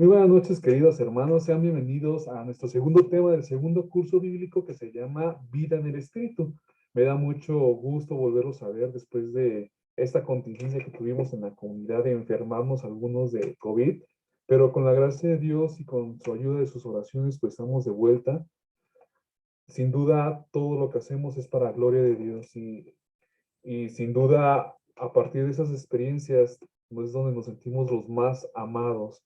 Muy buenas noches, queridos hermanos. Sean bienvenidos a nuestro segundo tema del segundo curso bíblico que se llama Vida en el Espíritu. Me da mucho gusto volverlos a ver después de esta contingencia que tuvimos en la comunidad de enfermarnos algunos de COVID, pero con la gracia de Dios y con su ayuda de sus oraciones, pues estamos de vuelta. Sin duda, todo lo que hacemos es para la gloria de Dios y sin duda, a partir de esas experiencias, pues es donde nos sentimos los más amados,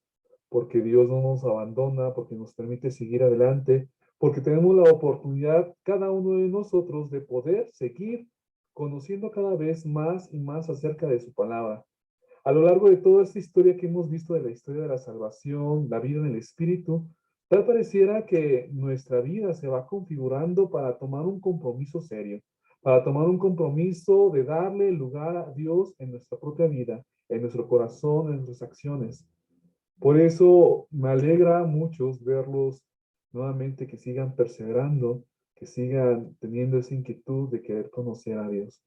porque Dios no nos abandona, porque nos permite seguir adelante, porque tenemos la oportunidad, cada uno de nosotros, de poder seguir conociendo cada vez más y más acerca de su palabra. A lo largo de toda esta historia que hemos visto de la historia de la salvación, la vida en el Espíritu, tal pareciera que nuestra vida se va configurando para tomar un compromiso serio, para tomar un compromiso de darle lugar a Dios en nuestra propia vida, en nuestro corazón, en nuestras acciones. Por eso me alegra mucho verlos nuevamente que sigan perseverando, que sigan teniendo esa inquietud de querer conocer a Dios.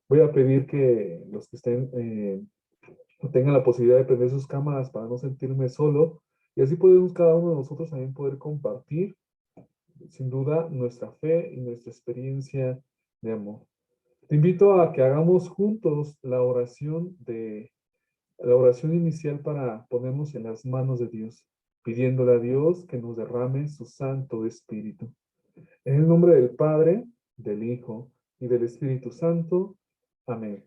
Voy a pedir que los que estén tengan la posibilidad de prender sus cámaras para no sentirme solo y así podemos cada uno de nosotros también poder compartir sin duda nuestra fe y nuestra experiencia de amor. Te invito a que hagamos juntos la oración inicial para ponernos en las manos de Dios, pidiéndole a Dios que nos derrame su Santo Espíritu. En el nombre del Padre, del Hijo y del Espíritu Santo. Amén.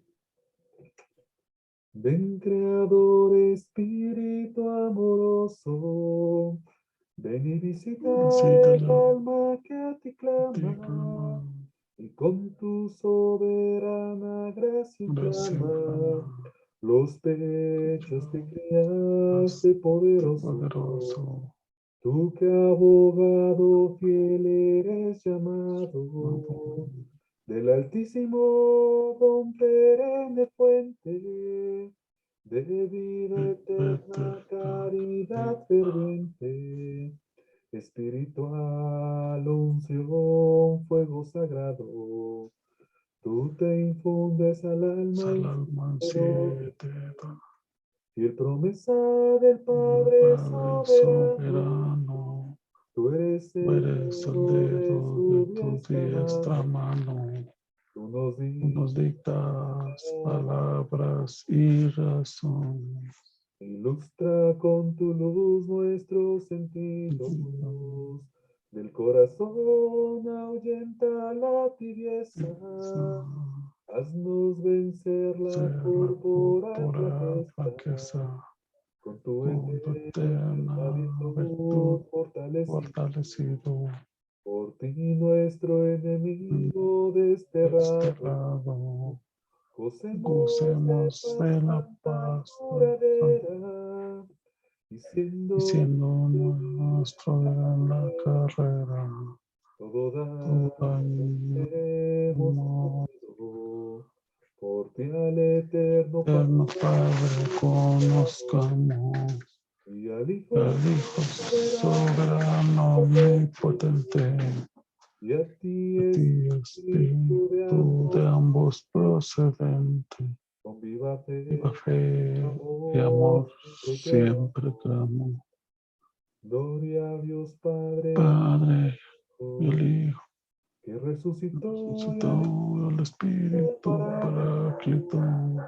Ven, Creador Espíritu amoroso, ven y visita el alma que a ti clama, y con tu soberana gracia inflama los pechos que creaste poderoso. Tú que abogado fiel eres llamado, del Altísimo don perenne fuente, de vida eterna caridad ferviente, espiritual unción, fuego sagrado, tú te infundes al alma ansiedad, fiel promesa del Padre soberano, tú eres el dedo de su diestra mano. Tú nos dictas palabras y razón. Ilustra con tu luz nuestros sentidos. Del corazón ahuyenta la tibieza. Haznos vencer la corporal flaqueza. Con tu eterna virtud fortalecido. Por ti nuestro enemigo desterrado, gocemos de la paz duradera, y siendo nuestro en la carrera, todo daño por ti al eterno Padre conozcamos, y al Hijo soberano omnipotente, y a ti Espíritu de ambos procedente, con viva fe y amor siempre clamo. Gloria a Dios Padre y el Hijo, que resucitó al Espíritu Paráclito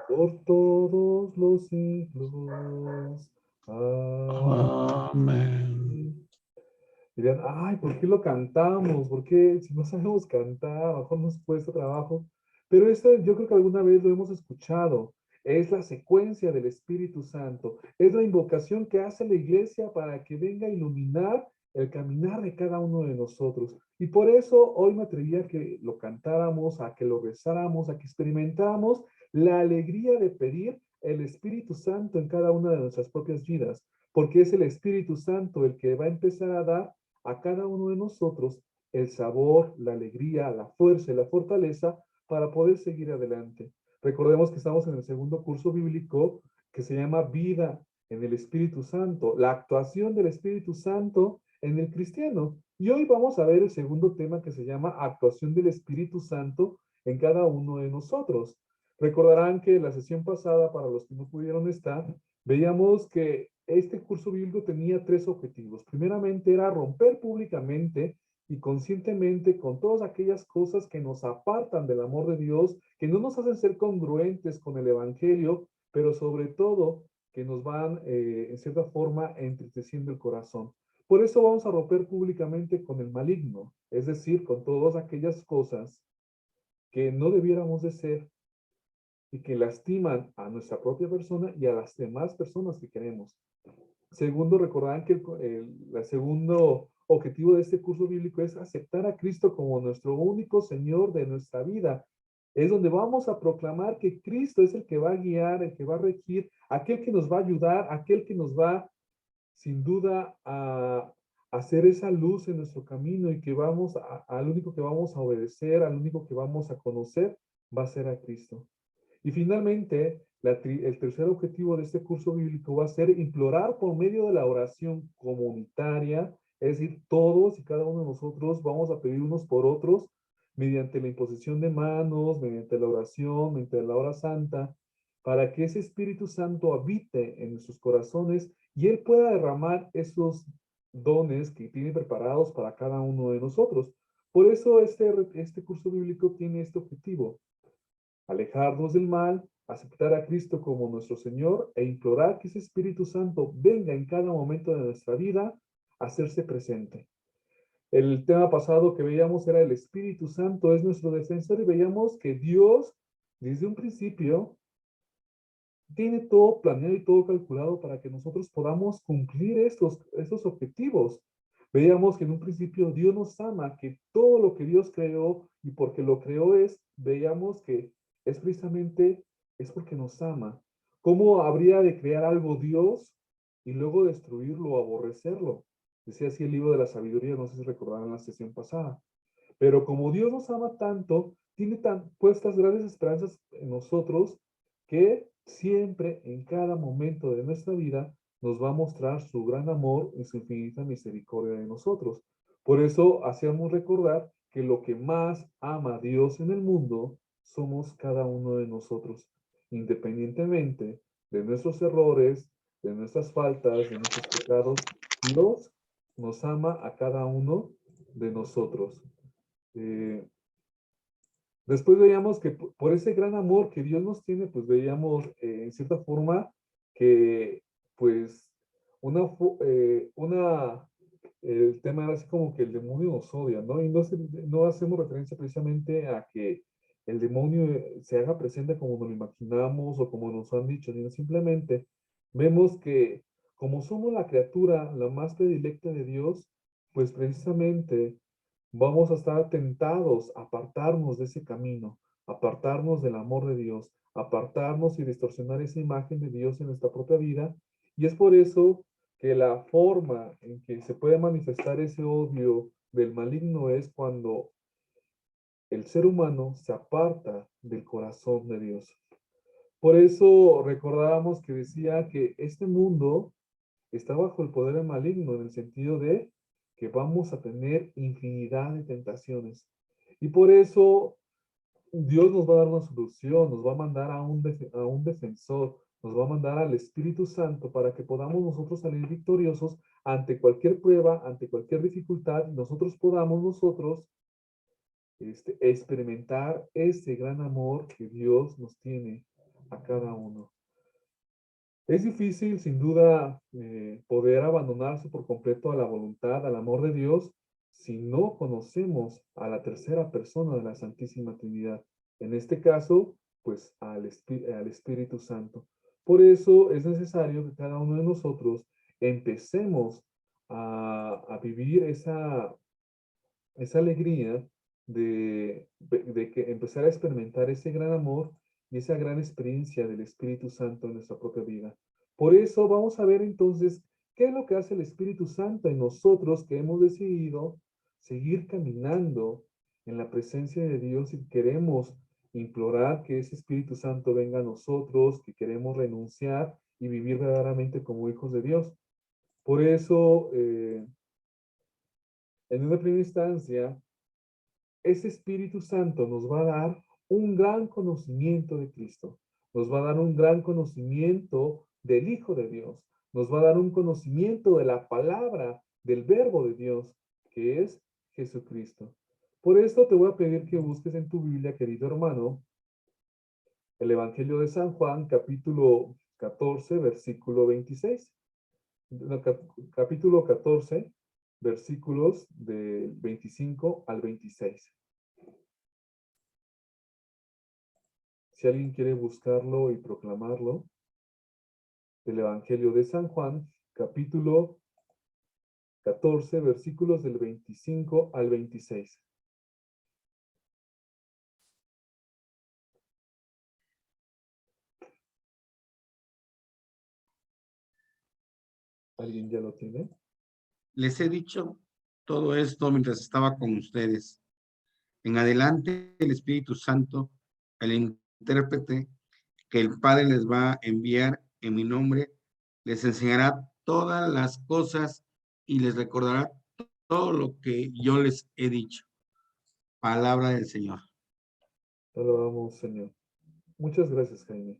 por todos los siglos. Amén. Dirían, ay, ¿por qué lo cantamos? ¿Por qué si no sabemos cantar? A lo mejor nos cuesta trabajo. Pero esto yo creo que alguna vez lo hemos escuchado. Es la secuencia del Espíritu Santo. Es la invocación que hace la iglesia para que venga a iluminar el caminar de cada uno de nosotros. Y por eso hoy me atreví a que lo cantáramos, a que lo rezáramos, a que experimentáramos la alegría de pedir el Espíritu Santo en cada una de nuestras propias vidas. Porque es el Espíritu Santo el que va a empezar a dar a cada uno de nosotros el sabor, la alegría, la fuerza y la fortaleza para poder seguir adelante. Recordemos que estamos en el segundo curso bíblico que se llama Vida en el Espíritu Santo, la actuación del Espíritu Santo en el cristiano. Y hoy vamos a ver el segundo tema que se llama actuación del Espíritu Santo en cada uno de nosotros. Recordarán que la sesión pasada, para los que no pudieron estar, veíamos que este curso bíblico tenía tres objetivos. Primeramente era romper públicamente y conscientemente con todas aquellas cosas que nos apartan del amor de Dios, que no nos hacen ser congruentes con el Evangelio, pero sobre todo que nos van, en cierta forma, entristeciendo el corazón. Por eso vamos a romper públicamente con el maligno, es decir, con todas aquellas cosas que no debiéramos de ser y que lastiman a nuestra propia persona y a las demás personas que queremos. Segundo, recordarán que el segundo objetivo de este curso bíblico es aceptar a Cristo como nuestro único Señor de nuestra vida. Es donde vamos a proclamar que Cristo es el que va a guiar, el que va a regir, aquel que nos va a ayudar, aquel que nos va, sin duda, a hacer esa luz en nuestro camino y que vamos al único que vamos a obedecer, al único que vamos a conocer, va a ser a Cristo. Y finalmente, el tercer objetivo de este curso bíblico va a ser implorar por medio de la oración comunitaria, es decir, todos y cada uno de nosotros vamos a pedir unos por otros mediante la imposición de manos, mediante la oración, mediante la hora santa, para que ese Espíritu Santo habite en nuestros corazones y Él pueda derramar esos dones que tiene preparados para cada uno de nosotros. Por eso este curso bíblico tiene este objetivo: alejarnos del mal, aceptar a Cristo como nuestro Señor e implorar que ese Espíritu Santo venga en cada momento de nuestra vida a hacerse presente. El tema pasado que veíamos era el Espíritu Santo es nuestro defensor y veíamos que Dios desde un principio tiene todo planeado y todo calculado para que nosotros podamos cumplir estos objetivos. Veíamos que en un principio Dios nos ama, que todo lo que Dios creó y porque lo creó veíamos que es precisamente, es porque nos ama. ¿Cómo habría de crear algo Dios y luego destruirlo o aborrecerlo? Decía así el libro de la sabiduría, no sé si recordaron la sesión pasada. Pero como Dios nos ama tanto, tiene tan puestas grandes esperanzas en nosotros que siempre, en cada momento de nuestra vida, nos va a mostrar su gran amor y su infinita misericordia de nosotros. Por eso hacíamos recordar que lo que más ama Dios en el mundo somos cada uno de nosotros, independientemente de nuestros errores, de nuestras faltas, de nuestros pecados. Dios nos ama a cada uno de nosotros. Eh, Después veíamos que por ese gran amor que Dios nos tiene, pues veíamos, en cierta forma que pues el tema era así como que el demonio nos odia, ¿no? Y no hacemos referencia precisamente a que el demonio se haga presente como nos lo imaginamos o como nos han dicho, sino simplemente vemos que como somos la criatura, la más predilecta de Dios, pues precisamente vamos a estar tentados a apartarnos de ese camino, apartarnos del amor de Dios, apartarnos y distorsionar esa imagen de Dios en nuestra propia vida. Y es por eso que la forma en que se puede manifestar ese odio del maligno es cuando el ser humano se aparta del corazón de Dios. Por eso recordábamos que decía que este mundo está bajo el poder del maligno en el sentido de que vamos a tener infinidad de tentaciones. Y por eso Dios nos va a dar una solución, nos va a mandar a un defensor, nos va a mandar al Espíritu Santo para que podamos nosotros salir victoriosos ante cualquier prueba, ante cualquier dificultad, y nosotros experimentar ese gran amor que Dios nos tiene a cada uno. Es difícil, sin duda, poder abandonarse por completo a la voluntad, al amor de Dios, si no conocemos a la tercera persona de la Santísima Trinidad. En este caso, pues al Espíritu Santo. Por eso es necesario que cada uno de nosotros empecemos a vivir esa alegría de que empezar a experimentar ese gran amor y esa gran experiencia del Espíritu Santo en nuestra propia vida. Por eso vamos a ver entonces qué es lo que hace el Espíritu Santo en nosotros que hemos decidido seguir caminando en la presencia de Dios y queremos implorar que ese Espíritu Santo venga a nosotros, que queremos renunciar y vivir verdaderamente como hijos de Dios. Por eso, en una primera instancia, ese Espíritu Santo nos va a dar un gran conocimiento de Cristo, nos va a dar un gran conocimiento del Hijo de Dios, nos va a dar un conocimiento de la palabra, del verbo de Dios, que es Jesucristo. Por esto te voy a pedir que busques en tu Biblia, querido hermano, el Evangelio de San Juan, capítulo 14, versículo 26. No, capítulo 14, versículos del 25 al 26. Si alguien quiere buscarlo y proclamarlo, el Evangelio de San Juan, capítulo 14, versículos del 25 al 26. ¿Alguien ya lo tiene? Les he dicho todo esto mientras estaba con ustedes. En adelante, el Espíritu Santo, el intérprete que el Padre les va a enviar en mi nombre, les enseñará todas las cosas y les recordará todo lo que yo les he dicho. Palabra del Señor. Te alabamos, Señor. Muchas gracias, Jaime.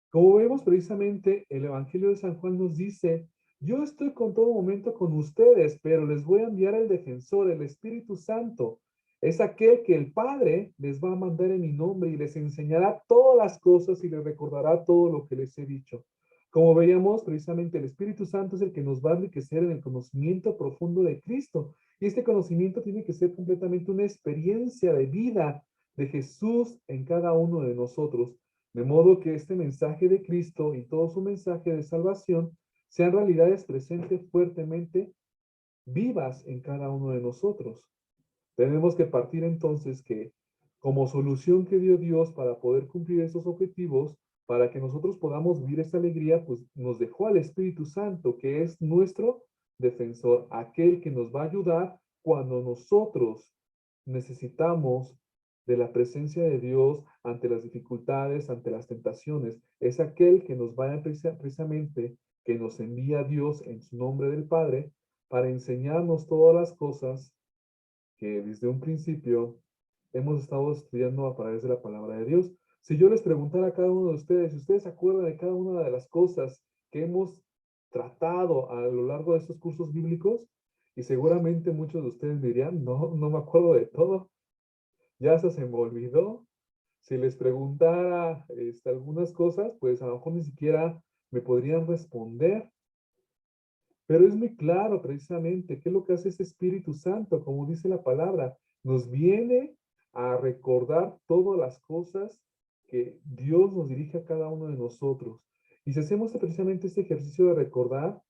Como vemos precisamente, el Evangelio de San Juan nos dice, yo estoy con todo momento con ustedes, pero les voy a enviar el defensor, el Espíritu Santo. Es aquel que el Padre les va a mandar en mi nombre y les enseñará todas las cosas y les recordará todo lo que les he dicho. Como veíamos, precisamente el Espíritu Santo es el que nos va a enriquecer en el conocimiento profundo de Cristo. Y este conocimiento tiene que ser completamente una experiencia de vida de Jesús en cada uno de nosotros. De modo que este mensaje de Cristo y todo su mensaje de salvación sean realidades presentes fuertemente vivas en cada uno de nosotros. Tenemos que partir entonces que como solución que dio Dios para poder cumplir esos objetivos, para que nosotros podamos vivir esta alegría, pues nos dejó al Espíritu Santo, que es nuestro defensor, aquel que nos va a ayudar cuando nosotros necesitamos de la presencia de Dios ante las dificultades, ante las tentaciones. Es aquel que nos va a precisamente, que nos envía Dios en su nombre del Padre para enseñarnos todas las cosas que desde un principio hemos estado estudiando a través de la palabra de Dios. Si yo les preguntara a cada uno de ustedes, si ustedes se acuerdan de cada una de las cosas que hemos tratado a lo largo de estos cursos bíblicos, y seguramente muchos de ustedes dirían, no, no me acuerdo de todo, ya se me olvidó. Si les preguntara algunas cosas, pues a lo mejor ni siquiera me podrían responder. Pero es muy claro precisamente qué es lo que hace ese Espíritu Santo, como dice la palabra, nos viene a recordar todas las cosas que Dios nos dirige a cada uno de nosotros. Y si hacemos precisamente este ejercicio de recordar,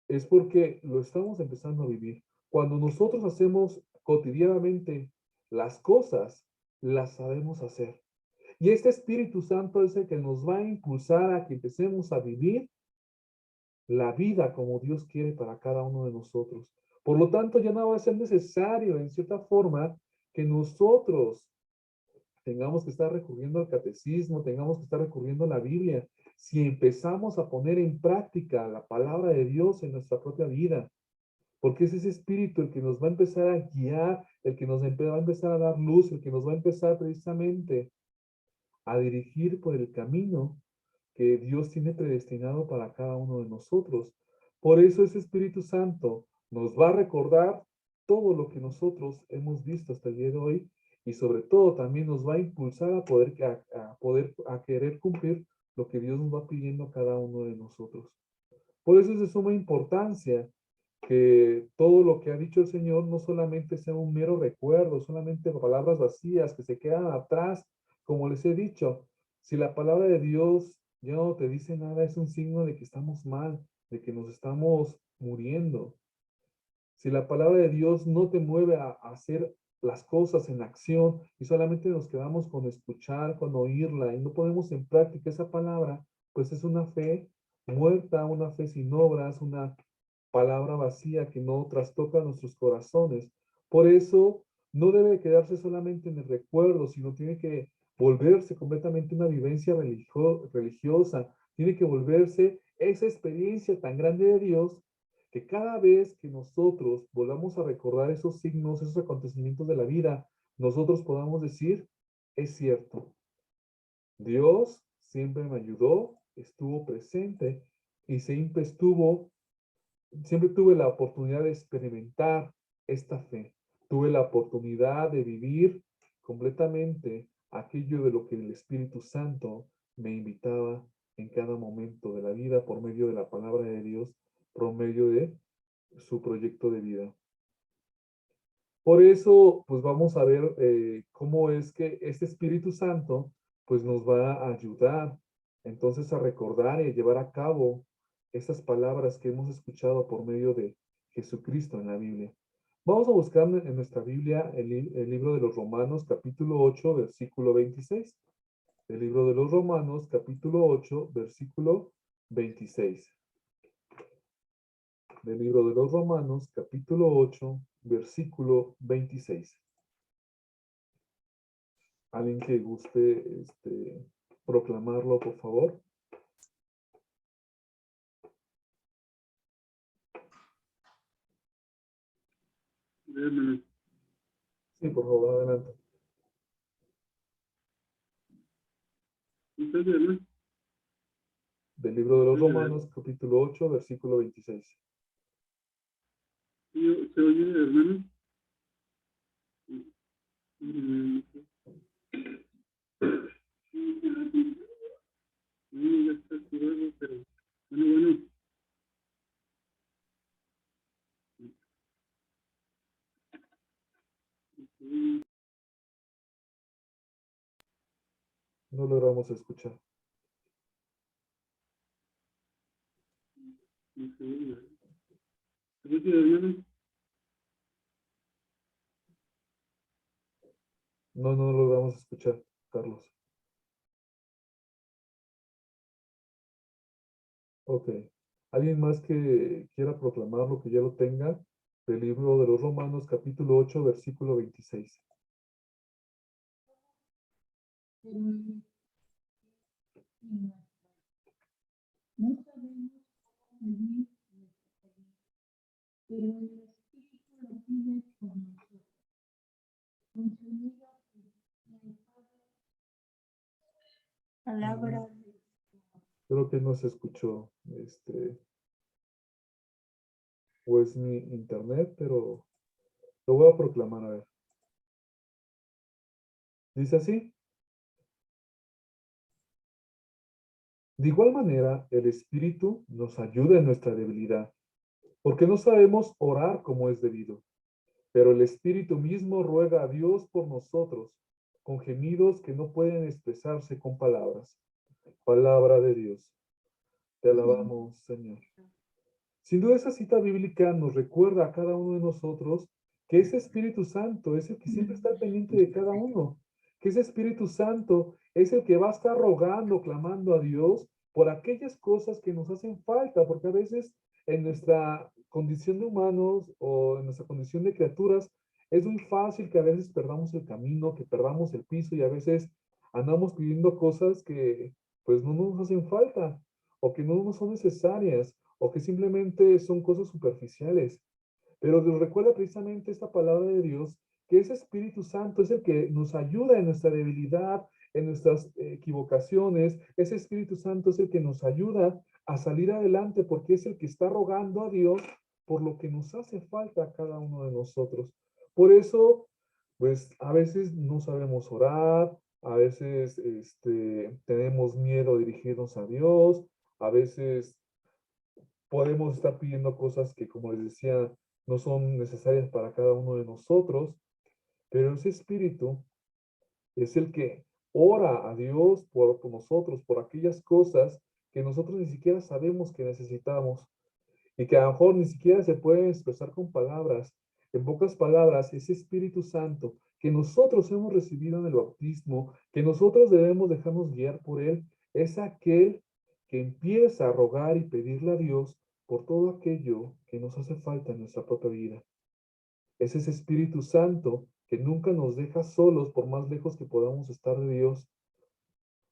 es porque lo estamos empezando a vivir. Cuando nosotros hacemos cotidianamente las cosas, las sabemos hacer. Y este Espíritu Santo es el que nos va a impulsar a que empecemos a vivir la vida como Dios quiere para cada uno de nosotros. Por lo tanto, ya no va a ser necesario, en cierta forma, que nosotros tengamos que estar recurriendo al catecismo, tengamos que estar recurriendo a la Biblia, si empezamos a poner en práctica la palabra de Dios en nuestra propia vida, porque es ese espíritu el que nos va a empezar a guiar, el que nos va a empezar a dar luz, el que nos va a empezar precisamente a dirigir por el camino que Dios tiene predestinado para cada uno de nosotros. Por eso ese Espíritu Santo nos va a recordar todo lo que nosotros hemos visto hasta el día de hoy y sobre todo también nos va a impulsar a querer cumplir lo que Dios nos va pidiendo a cada uno de nosotros. Por eso es de suma importancia que todo lo que ha dicho el Señor no solamente sea un mero recuerdo, solamente palabras vacías que se quedan atrás, como les he dicho. Si la palabra de Dios ya no te dice nada, es un signo de que estamos mal, de que nos estamos muriendo. Si la palabra de Dios no te mueve a hacer las cosas en acción y solamente nos quedamos con escuchar, con oírla y no ponemos en práctica esa palabra, pues es una fe muerta, una fe sin obras, una palabra vacía que no trastoca nuestros corazones. Por eso no debe quedarse solamente en el recuerdo, sino tiene que volverse completamente una vivencia religiosa, tiene que volverse esa experiencia tan grande de Dios que cada vez que nosotros volvamos a recordar esos signos, esos acontecimientos de la vida, nosotros podamos decir, es cierto, Dios siempre me ayudó, estuvo presente y siempre tuve la oportunidad de experimentar esta fe. Tuve la oportunidad de vivir completamente aquello de lo que el Espíritu Santo me invitaba en cada momento de la vida por medio de la palabra de Dios, por medio de su proyecto de vida. Por eso, pues vamos a ver cómo es que este Espíritu Santo, pues nos va a ayudar entonces a recordar y a llevar a cabo esas palabras que hemos escuchado por medio de Jesucristo en la Biblia. Vamos a buscar en nuestra Biblia el libro de los Romanos, capítulo 8, versículo 26. El libro de los Romanos, capítulo 8, versículo 26. Del libro de los Romanos, capítulo 8, versículo 26. Alguien que guste proclamarlo, por favor. Sí, por favor, adelante. Del libro de los Romanos, capítulo 8, versículo 26. ¿Se oye, hermano? Ya está activado, pero bueno. No logramos escuchar. ¿Se oye, hermano? No logramos escuchar, Carlos. Ok. ¿Alguien más que quiera proclamarlo, que ya lo tenga? Del libro de los Romanos, capítulo 8, versículo 26. No sabemos medir nuestra fe, pero el Espíritu lo pide por nosotros. Consumido por la palabra de Creo que no se escuchó, o es mi internet, pero lo voy a proclamar, a ver. Dice así. De igual manera, el Espíritu nos ayuda en nuestra debilidad, porque no sabemos orar como es debido, pero el Espíritu mismo ruega a Dios por nosotros, con gemidos que no pueden expresarse con palabras. Palabra de Dios. Te alabamos, Señor. Sin duda, esa cita bíblica nos recuerda a cada uno de nosotros que ese Espíritu Santo es el que siempre está al pendiente de cada uno, que ese Espíritu Santo es el que va a estar rogando, clamando a Dios por aquellas cosas que nos hacen falta, porque a veces en nuestra condición de humanos o en nuestra condición de criaturas es muy fácil que a veces perdamos el camino, que perdamos el piso y a veces andamos pidiendo cosas que pues no nos hacen falta o que no nos son necesarias o que simplemente son cosas superficiales. Pero nos recuerda precisamente esta palabra de Dios, que ese Espíritu Santo es el que nos ayuda en nuestra debilidad, en nuestras equivocaciones. Ese Espíritu Santo es el que nos ayuda a salir adelante porque es el que está rogando a Dios por lo que nos hace falta a cada uno de nosotros. Por eso, pues a veces no sabemos orar, a veces tenemos miedo a dirigirnos a Dios, a veces podemos estar pidiendo cosas que, como les decía, no son necesarias para cada uno de nosotros, pero ese espíritu es el que ora a Dios por nosotros, por aquellas cosas que nosotros ni siquiera sabemos que necesitamos y que a lo mejor ni siquiera se pueden expresar con palabras. En pocas palabras, ese Espíritu Santo que nosotros hemos recibido en el bautismo, que nosotros debemos dejarnos guiar por él, es aquel que empieza a rogar y pedirle a Dios por todo aquello que nos hace falta en nuestra propia vida. Es ese Espíritu Santo que nunca nos deja solos por más lejos que podamos estar de Dios.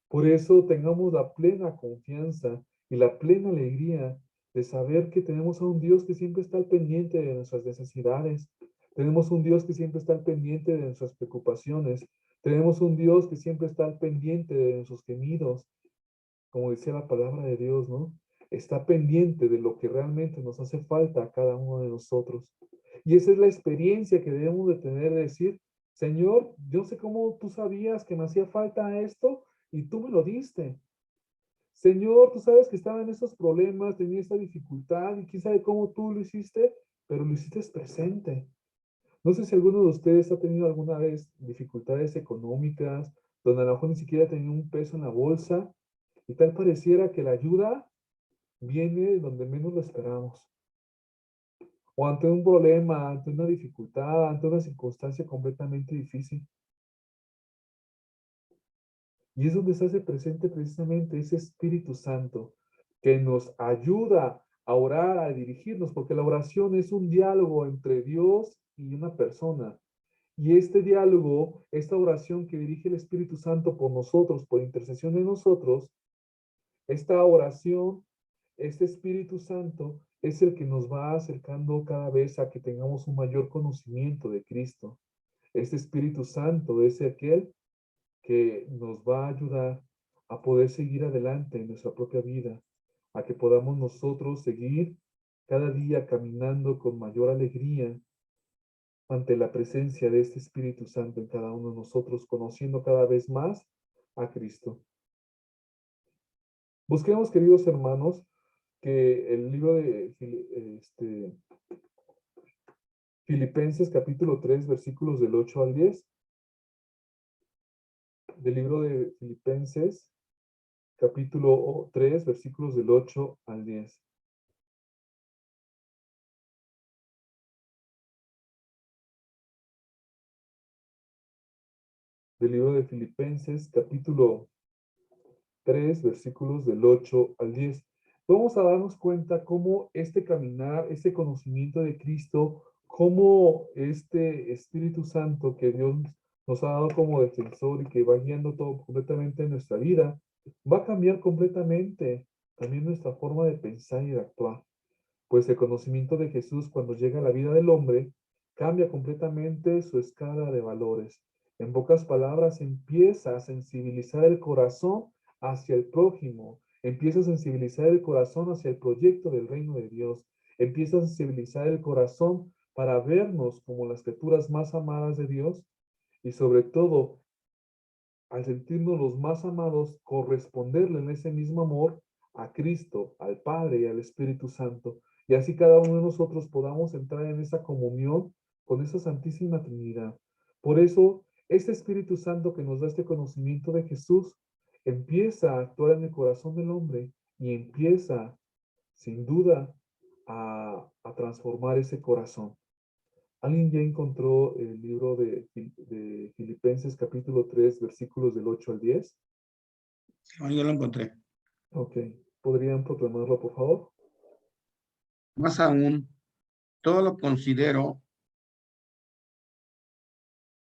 Por eso tengamos la plena confianza y la plena alegría de saber que tenemos a un Dios que siempre está al pendiente de nuestras necesidades. Tenemos un Dios que siempre está al pendiente de nuestras preocupaciones. Tenemos un Dios que siempre está al pendiente de nuestros gemidos. como decía la palabra de Dios, ¿no? Está pendiente de lo que realmente nos hace falta a cada uno de nosotros. Y esa es la experiencia que debemos de tener, de decir, Señor, yo sé cómo tú sabías que me hacía falta esto y tú me lo diste. Señor, tú sabes que estaba en esos problemas, tenía esta dificultad y quién sabe cómo tú lo hiciste, pero lo hiciste presente. No sé si alguno de ustedes ha tenido alguna vez dificultades económicas, donde a lo mejor ni siquiera tenía un peso en la bolsa y tal pareciera que la ayuda viene donde menos lo esperamos. O ante un problema, ante una dificultad, ante una circunstancia completamente difícil. Y es donde se hace presente precisamente ese Espíritu Santo que nos ayuda a orar, a dirigirnos, porque la oración es un diálogo entre Dios y una persona. Y este diálogo, esta oración que dirige el Espíritu Santo por nosotros, por intercesión de nosotros, esta oración, este Espíritu Santo es el que nos va acercando cada vez a que tengamos un mayor conocimiento de Cristo. Este Espíritu Santo es aquel que nos va a ayudar a poder seguir adelante en nuestra propia vida, a que podamos nosotros seguir cada día caminando con mayor alegría ante la presencia de este Espíritu Santo en cada uno de nosotros, conociendo cada vez más a Cristo. Busquemos, queridos hermanos, que el libro de Filipenses capítulo 3, versículos del 8 al 10, del libro de Filipenses capítulo 3, versículos del 8 al 10. Del libro de Filipenses capítulo 3, versículos del 8 al 10. Vamos a darnos cuenta cómo este caminar, este conocimiento de Cristo, cómo este Espíritu Santo que Dios nos ha dado como defensor y que va guiando todo completamente en nuestra vida, va a cambiar completamente también nuestra forma de pensar y de actuar. Pues el conocimiento de Jesús cuando llega a la vida del hombre cambia completamente su escala de valores. En pocas palabras, empieza a sensibilizar el corazón hacia el prójimo, empieza a sensibilizar el corazón hacia el proyecto del reino de Dios, empieza a sensibilizar el corazón para vernos como las criaturas más amadas de Dios y sobre todo, al sentirnos los más amados, corresponderle en ese mismo amor a Cristo, al Padre y al Espíritu Santo. Y así cada uno de nosotros podamos entrar en esa comunión con esa Santísima Trinidad. Por eso, este Espíritu Santo que nos da este conocimiento de Jesús empieza a actuar en el corazón del hombre y empieza, sin duda, a transformar ese corazón. ¿Alguien ya encontró el libro de Filipenses capítulo 3, versículos del 8 al 10? Yo lo encontré. Ok. ¿Podrían proclamarlo, por favor? Más aún, todo lo considero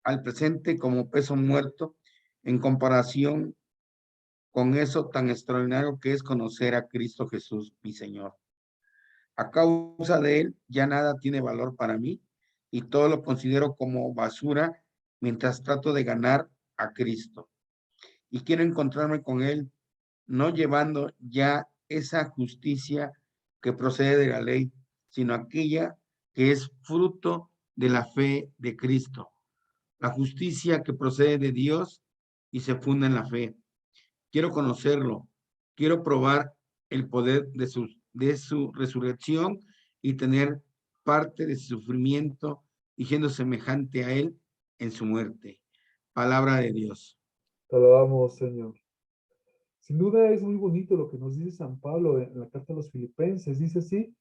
al presente como peso muerto en comparación con eso tan extraordinario que es conocer a Cristo Jesús, mi Señor. A causa de él, ya nada tiene valor para mí y todo lo considero como basura mientras trato de ganar a Cristo. Y quiero encontrarme con él, no llevando ya esa justicia que procede de la ley, sino aquella que es fruto de la fe de Cristo. La justicia que procede de Dios y se funda en la fe. Quiero conocerlo, quiero probar el poder de su resurrección y tener parte de su sufrimiento y siendo semejante a él en su muerte. Palabra de Dios. Te alabamos, Señor. Sin duda es muy bonito lo que nos dice San Pablo en la carta a los Filipenses. Dice así,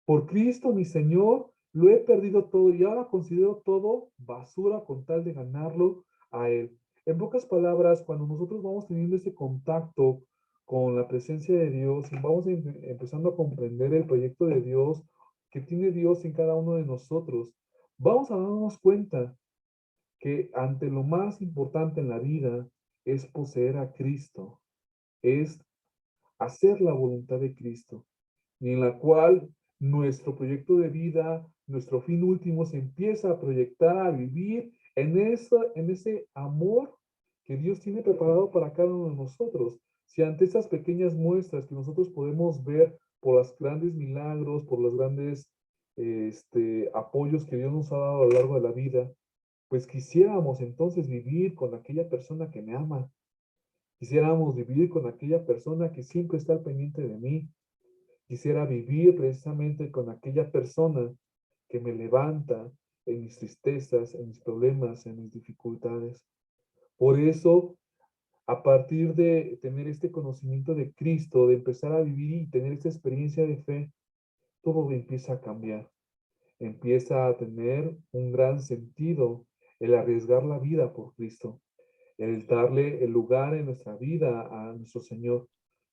por Cristo mi Señor, lo he perdido todo y ahora considero todo basura con tal de ganarlo a Él. En pocas palabras, cuando nosotros vamos teniendo ese contacto con la presencia de Dios y vamos empezando a comprender el proyecto de Dios que tiene Dios en cada uno de nosotros, vamos a darnos cuenta que ante lo más importante en la vida es poseer a Cristo, es hacer la voluntad de Cristo, y en la cual nuestro proyecto de vida, nuestro fin último se empieza a proyectar, a vivir en ese amor que Dios tiene preparado para cada uno de nosotros. Si ante estas pequeñas muestras que nosotros podemos ver por los grandes milagros, por los grandes apoyos que Dios nos ha dado a lo largo de la vida, pues quisiéramos entonces vivir con aquella persona que me ama. Quisiéramos vivir con aquella persona que siempre está al pendiente de mí. Quisiera vivir precisamente con aquella persona que me levanta en mis tristezas, en mis problemas, en mis dificultades. Por eso, a partir de tener este conocimiento de Cristo, de empezar a vivir y tener esta experiencia de fe, todo empieza a cambiar. Empieza a tener un gran sentido el arriesgar la vida por Cristo, el darle el lugar en nuestra vida a nuestro Señor.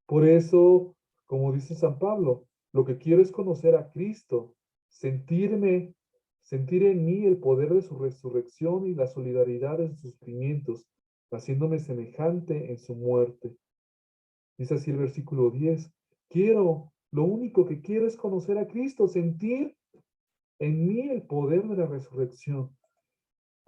Por eso, como dice San Pablo, lo que quiero es conocer a Cristo, sentir en mí el poder de su resurrección y la solidaridad de sus sufrimientos, haciéndome semejante en su muerte. Dice así el versículo 10. Lo único que quiero es conocer a Cristo, sentir en mí el poder de la resurrección.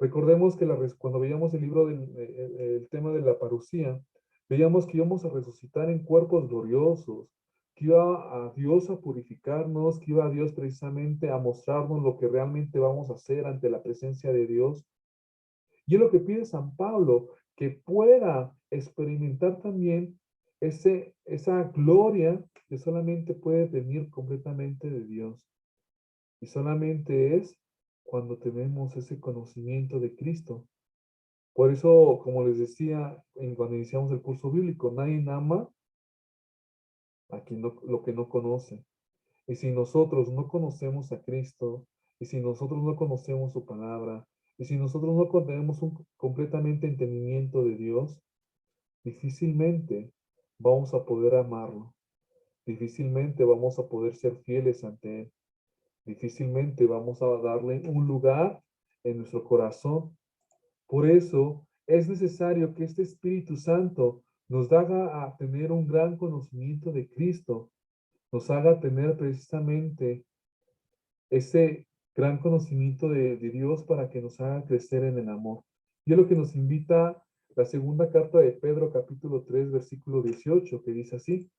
Recordemos que cuando veíamos el libro el tema de la parucía, veíamos que íbamos a resucitar en cuerpos gloriosos, que iba a Dios a purificarnos, que iba a Dios precisamente a mostrarnos lo que realmente vamos a hacer ante la presencia de Dios. Y es lo que pide San Pablo, que pueda experimentar también esa gloria que solamente puede venir completamente de Dios. Y solamente es cuando tenemos ese conocimiento de Cristo. Por eso, como les decía cuando iniciamos el curso bíblico, nadie ama a quien lo que no conoce. Y si nosotros no conocemos a Cristo, y si nosotros no conocemos su palabra, y si nosotros no tenemos un completamente entendimiento de Dios, difícilmente vamos a poder amarlo. Difícilmente vamos a poder ser fieles ante Él. Difícilmente vamos a darle un lugar en nuestro corazón. Por eso es necesario que este Espíritu Santo nos haga a tener un gran conocimiento de Cristo, nos haga tener precisamente ese gran conocimiento de Dios para que nos haga crecer en el amor. Y es lo que nos invita la segunda carta de Pedro, capítulo 3, versículo 18, que dice así: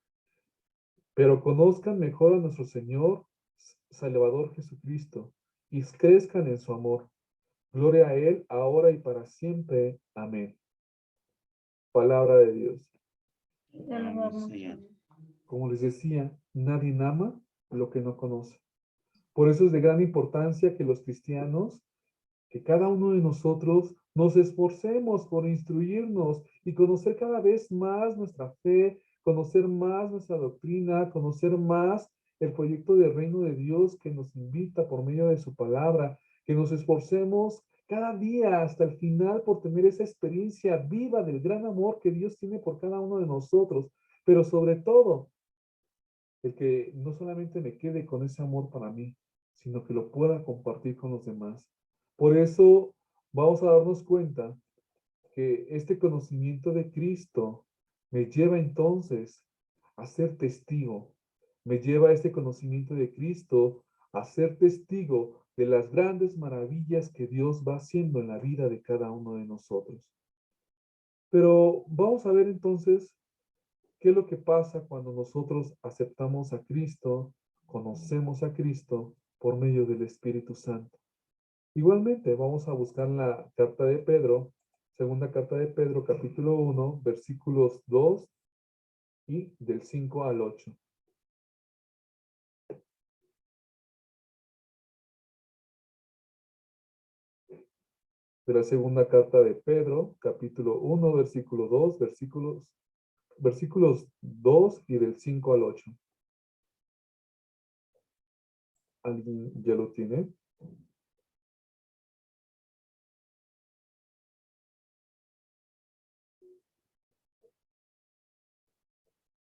pero conozcan mejor a nuestro Señor Salvador Jesucristo y crezcan en su amor. Gloria a Él, ahora y para siempre. Amén. Palabra de Dios. Te alabamos, Señor. Señor. Como les decía, nadie ama lo que no conoce. Por eso es de gran importancia que los cristianos, que cada uno de nosotros nos esforcemos por instruirnos y conocer cada vez más nuestra fe, conocer más nuestra doctrina, conocer más el proyecto del reino de Dios que nos invita por medio de su palabra, que nos esforcemos cada día hasta el final por tener esa experiencia viva del gran amor que Dios tiene por cada uno de nosotros, pero sobre todo, el que no solamente me quede con ese amor para mí, sino que lo pueda compartir con los demás. Por eso vamos a darnos cuenta que este conocimiento de Cristo me lleva entonces a ser testigo, me lleva a este conocimiento de Cristo a ser testigo de las grandes maravillas que Dios va haciendo en la vida de cada uno de nosotros. Pero vamos a ver entonces qué es lo que pasa cuando nosotros aceptamos a Cristo, conocemos a Cristo por medio del Espíritu Santo. Igualmente, vamos a buscar la carta de Pedro, segunda carta de Pedro, capítulo 1, versículos 2 y del 5 al 8. De la segunda carta de Pedro, capítulo 1, versículo 2, versículos 2 y del 5 al 8. ¿Alguien ya lo tiene?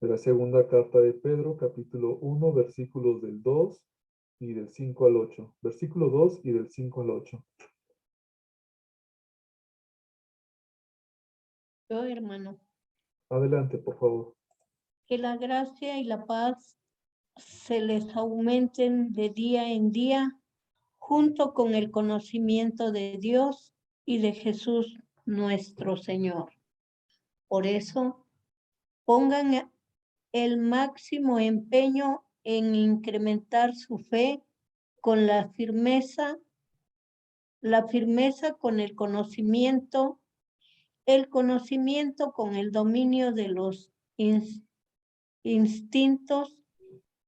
De la segunda carta de Pedro, capítulo 1, versículos del 2 y del 5 al 8. Versículo 2 y del 5 al 8. Yo, hermano, Adelante, por favor. que la gracia y la paz se les aumenten de día en día, junto con el conocimiento de Dios y de Jesús nuestro Señor. Por eso, Pongan el máximo empeño en incrementar su fe con la firmeza con el conocimiento con el dominio de los instintos,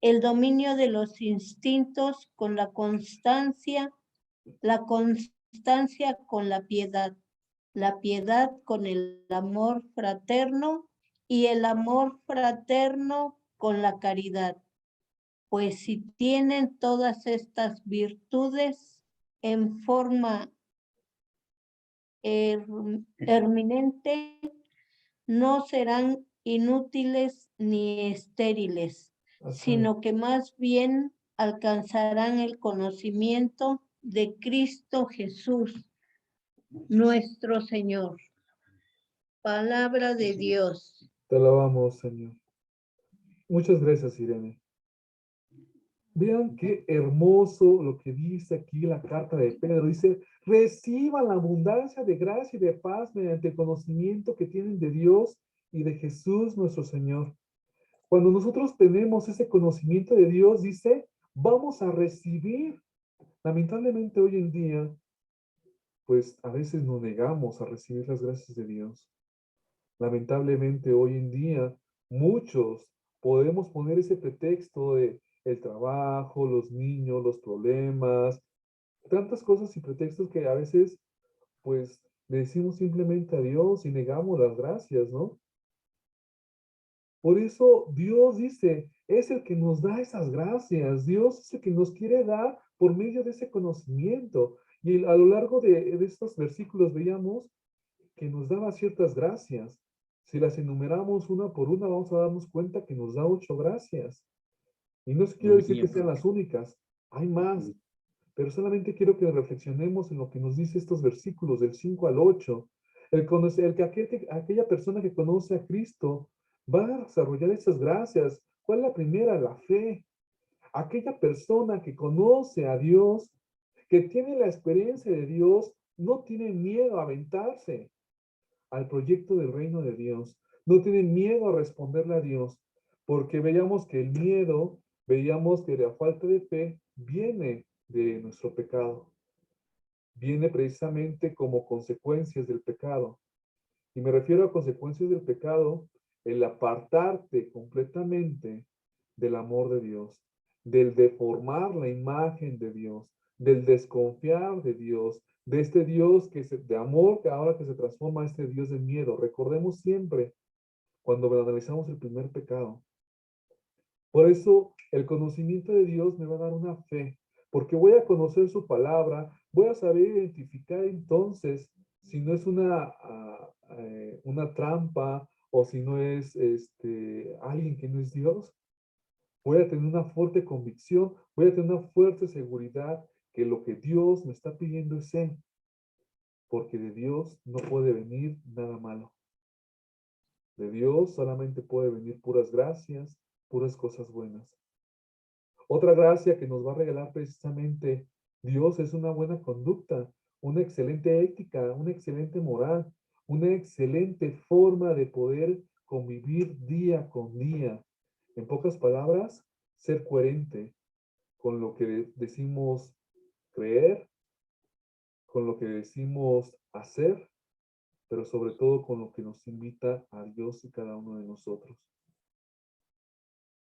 el dominio de los instintos con la constancia con la piedad con el amor fraterno y el amor fraterno con la caridad. Pues si tienen todas estas virtudes en forma eminente, no serán inútiles ni estériles, sino que más bien alcanzarán el conocimiento de Cristo Jesús, nuestro Señor. Palabra de Dios. Te alabamos, Señor. Muchas gracias, Irene. Vean qué hermoso lo que dice aquí la carta de Pedro. Dice, reciban la abundancia de gracia y de paz mediante el conocimiento que tienen de Dios y de Jesús nuestro Señor. Cuando nosotros tenemos ese conocimiento de Dios, dice, vamos a recibir. Lamentablemente hoy en día, pues a veces nos negamos a recibir las gracias de Dios. Lamentablemente hoy en día, muchos podemos poner ese pretexto de el trabajo, los niños, los problemas, tantas cosas y pretextos que a veces, pues, le decimos simplemente a Dios y negamos las gracias, ¿no? Por eso Dios dice, es el que nos da esas gracias. Dios es el que nos quiere dar por medio de ese conocimiento. Y a lo largo de estos versículos veíamos que nos daba ciertas gracias. Si las enumeramos una por una, vamos a darnos cuenta que nos da 8 gracias. Y no quiero decir que sean las únicas, hay más, pero solamente quiero que reflexionemos en lo que nos dice estos versículos del 5 al 8. Aquella persona que conoce a Cristo va a desarrollar esas gracias. ¿Cuál es la primera? La fe. Aquella persona que conoce a Dios, que tiene la experiencia de Dios, no tiene miedo a aventarse al proyecto del reino de Dios. No tiene miedo a responderle a Dios, porque veíamos que el miedo, veíamos que la falta de fe viene de nuestro pecado. Viene precisamente como consecuencias del pecado. Y me refiero a consecuencias del pecado, el apartarte completamente del amor de Dios, del deformar la imagen de Dios, del desconfiar de Dios, de este Dios de amor que ahora que se transforma a este Dios de miedo. Recordemos siempre cuando analizamos el primer pecado. Por eso el conocimiento de Dios me va a dar una fe, porque voy a conocer su palabra, voy a saber identificar entonces si no es una trampa o si no es alguien que no es Dios. Voy a tener una fuerte convicción, voy a tener una fuerte seguridad que lo que Dios me está pidiendo es Él, porque de Dios no puede venir nada malo. De Dios solamente puede venir puras gracias, puras cosas buenas. Otra gracia que nos va a regalar precisamente Dios es una buena conducta, una excelente ética, una excelente moral, una excelente forma de poder convivir día con día. En pocas palabras, ser coherente con lo que decimos creer, con lo que decimos hacer, pero sobre todo con lo que nos invita a Dios y cada uno de nosotros.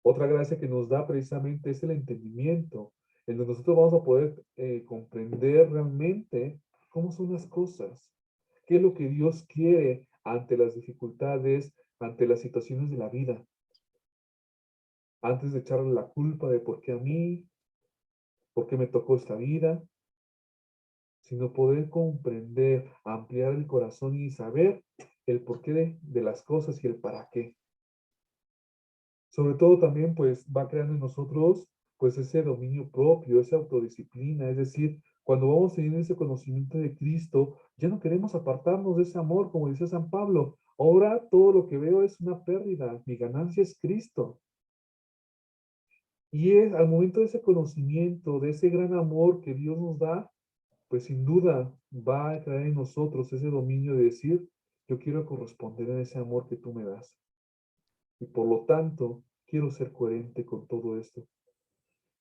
Otra gracia que nos da precisamente es el entendimiento, en donde nosotros vamos a poder comprender realmente cómo son las cosas, qué es lo que Dios quiere ante las dificultades, ante las situaciones de la vida. Antes de echarle la culpa de por qué a mí, por qué me tocó esta vida, sino poder comprender, ampliar el corazón y saber el porqué de las cosas y el para qué. Sobre todo también pues va creando en nosotros pues ese dominio propio, esa autodisciplina, es decir, cuando vamos teniendo ese conocimiento de Cristo, ya no queremos apartarnos de ese amor, como decía San Pablo. Ahora todo lo que veo es una pérdida, mi ganancia es Cristo. Y es al momento de ese conocimiento, de ese gran amor que Dios nos da, pues sin duda va a crear en nosotros ese dominio de decir, yo quiero corresponder a ese amor que tú me das. y por lo tanto quiero ser coherente con todo esto.